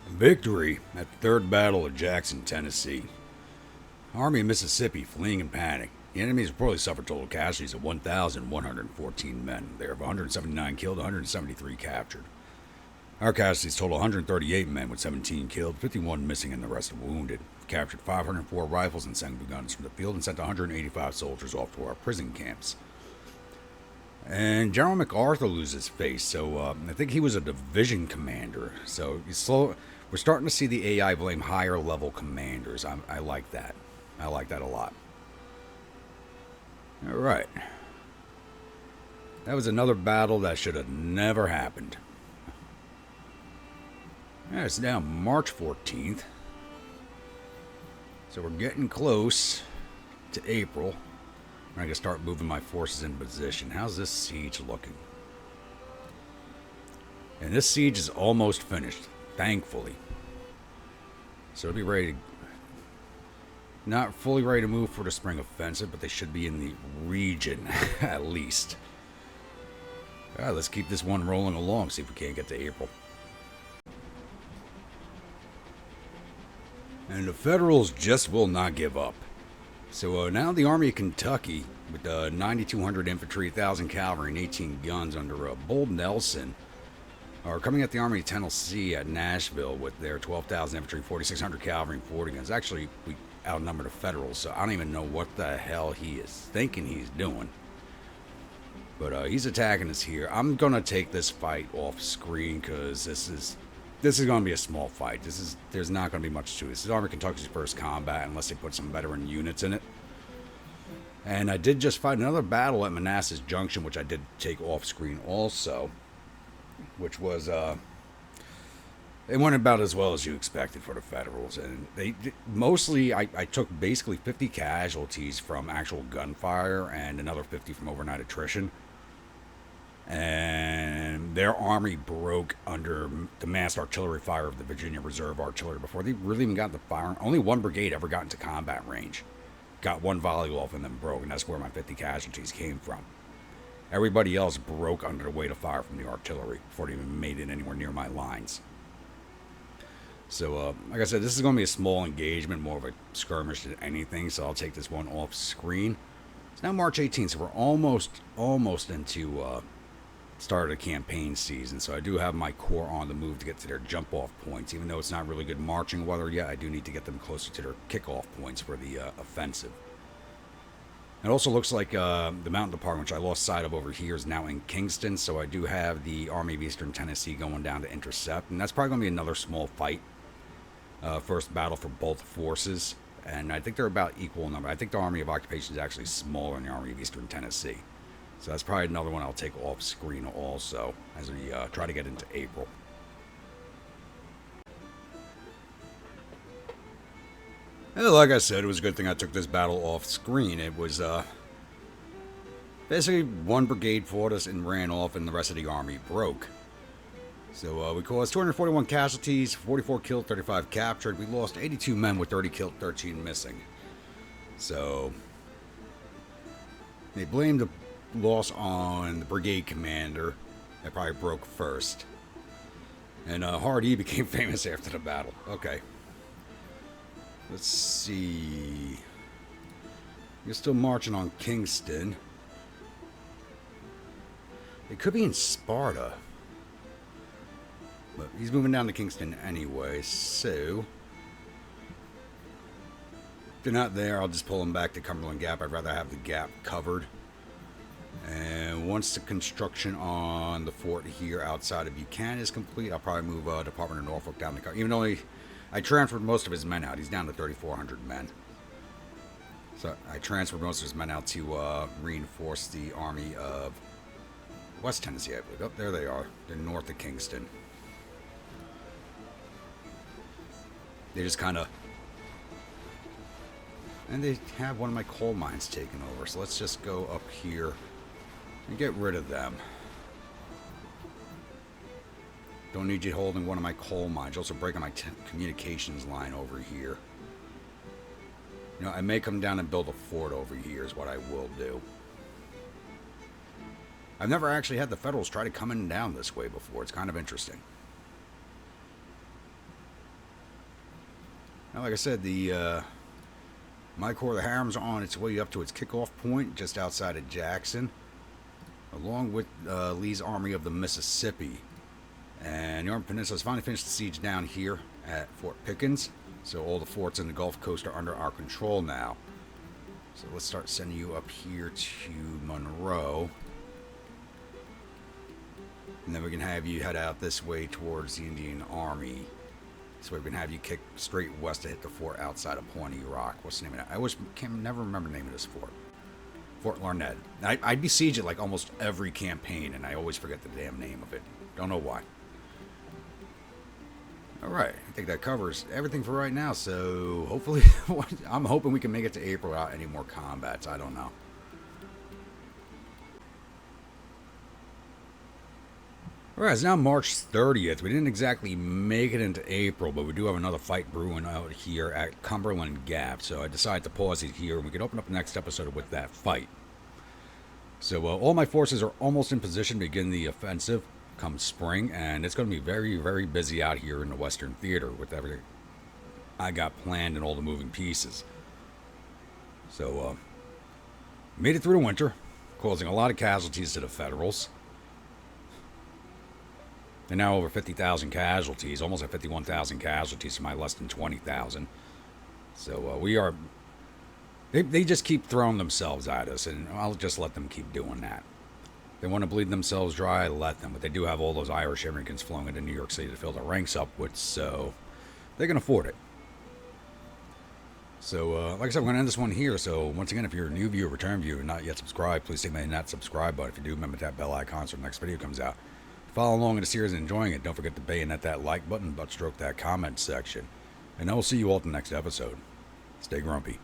Victory at the Third Battle of Jackson, Tennessee. Army of Mississippi fleeing in panic. The enemies reportedly suffered total casualties of 1,114 men. They have 179 killed, 173 captured. Our casualties total 138 men with 17 killed, 51 missing, and the rest wounded. We captured 504 rifles and single guns from the field and sent 185 soldiers off to our prison camps. And General MacArthur loses face, so I think he was a division commander. So we're starting to see the AI blame higher level commanders. I like that. I like that a lot. All right. That was another battle that should have never happened. Yeah, it's now March 14th. So we're getting close to April. I'm going to start moving my forces in position. How's this siege looking? And this siege is almost finished, thankfully. So it'll be ready to... Not fully ready to move for the spring offensive, but they should be in the region, at least. Alright, let's keep this one rolling along, see if we can't get to April. And the Federals just will not give up. So now the Army of Kentucky, with 9,200 infantry, 1,000 cavalry, and 18 guns under Bold Nelson, are coming at the Army of Tennessee at Nashville with their 12,000 infantry, 4,600 cavalry, and 40 guns. Actually, we outnumber the Federals, so I don't even know what the hell he is thinking he's doing. But he's attacking us here. I'm going to take this fight off screen because this is going to be a small fight. There's not going to be much to it. This is Army of Kentucky's first combat unless they put some veteran units in it. And I did just fight another battle at Manassas Junction, which I did take off screen also, which was it went about as well as you expected for the Federals. And they mostly, I took basically 50 casualties from actual gunfire and another 50 from overnight attrition. And their army broke under the massed artillery fire of the Virginia Reserve Artillery before they really even got the fire. Only one brigade ever got into combat range. Got one volley off and then broke, and that's where my 50 casualties came from. Everybody else broke under the weight of fire from the artillery before they even made it anywhere near my lines. So, like I said, this is going to be a small engagement, more of a skirmish than anything, so I'll take this one off screen. It's now March 18th, so we're almost into start of the campaign season, so I do have my corps on the move to get to their jump-off points. Even though it's not really good marching weather yet, I do need to get them closer to their kick-off points for the offensive. It also looks like the Mountain Department, which I lost sight of over here, is now in Kingston, so I do have the Army of Eastern Tennessee going down to intercept, and that's probably going to be another small fight. First battle for both forces, and I think they're about equal number. I think the Army of Occupation is actually smaller than the Army of Eastern Tennessee. So that's probably another one I'll take off screen also as we try to get into April. And like I said, it was a good thing I took this battle off screen. It was basically one brigade fought us and ran off, and the rest of the army broke. So we caused 241 casualties, 44 killed, 35 captured. We lost 82 men with 30 killed, 13 missing. So they blamed the loss on the brigade commander that probably broke first. And Hardee became famous after the battle. Okay. Let's see. You're still marching on Kingston. They could be in Sparta. But he's moving down to Kingston anyway, so if they're not there, I'll just pull them back to Cumberland Gap. I'd rather have the gap covered. And once the construction on the fort here outside of Buchanan is complete, I'll probably move Department of Norfolk down to... Even though I transferred most of his men out. He's down to 3,400 men. So I transferred most of his men out to reinforce the army of West Tennessee, I believe. Oh, there they are. They're north of Kingston. They just kind of... And they have one of my coal mines taken over. So let's just go up here and get rid of them. Don't need you holding one of my coal mines. Also breaking my communications line over here. You know, I may come down and build a fort over here is what I will do. I've never actually had the Federals try to come in and down this way before. It's kind of interesting. Now, like I said, my Corps of the Harem's on its way up to its kickoff point just outside of Jackson, along with Lee's Army of the Mississippi. And the Army Peninsula has finally finished the siege down here at Fort Pickens, so all the forts in the Gulf Coast are under our control now. So let's start sending you up here to Monroe. And then we can have you head out this way towards the Indian Army. So we can have you kick straight west to hit the fort outside of Pawnee Rock. What's the name of that? I always can never remember the name of this fort. Fort Larned. I besiege it like almost every campaign, and I always forget the damn name of it. Don't know why. Alright, I think that covers everything for right now, so hopefully, I'm hoping we can make it to April without any more combats. I don't know. Alright, it's now March 30th. We didn't exactly make it into April, but we do have another fight brewing out here at Cumberland Gap, so I decided to pause it here, and we can open up the next episode with that fight. So all my forces are almost in position to begin the offensive come spring, and it's going to be very, very busy out here in the Western Theater with everything I got planned and all the moving pieces. So, made it through the winter, causing a lot of casualties to the Federals. They're now over 50,000 casualties, almost at 51,000 casualties to my less than 20,000. So we are... They just keep throwing themselves at us, and I'll just let them keep doing that. They want to bleed themselves dry, let them. But they do have all those Irish immigrants flowing into New York City to fill their ranks up with, so they can afford it. So, like I said, I'm going to end this one here. So, once again, if you're a new viewer, return viewer, and not yet subscribed, please take my that subscribe button. If you do, remember to tap bell icon so the next video comes out. Follow along in the series and enjoying it. Don't forget to bayonet that like button, butt stroke that comment section. And I will see you all at the next episode. Stay grumpy.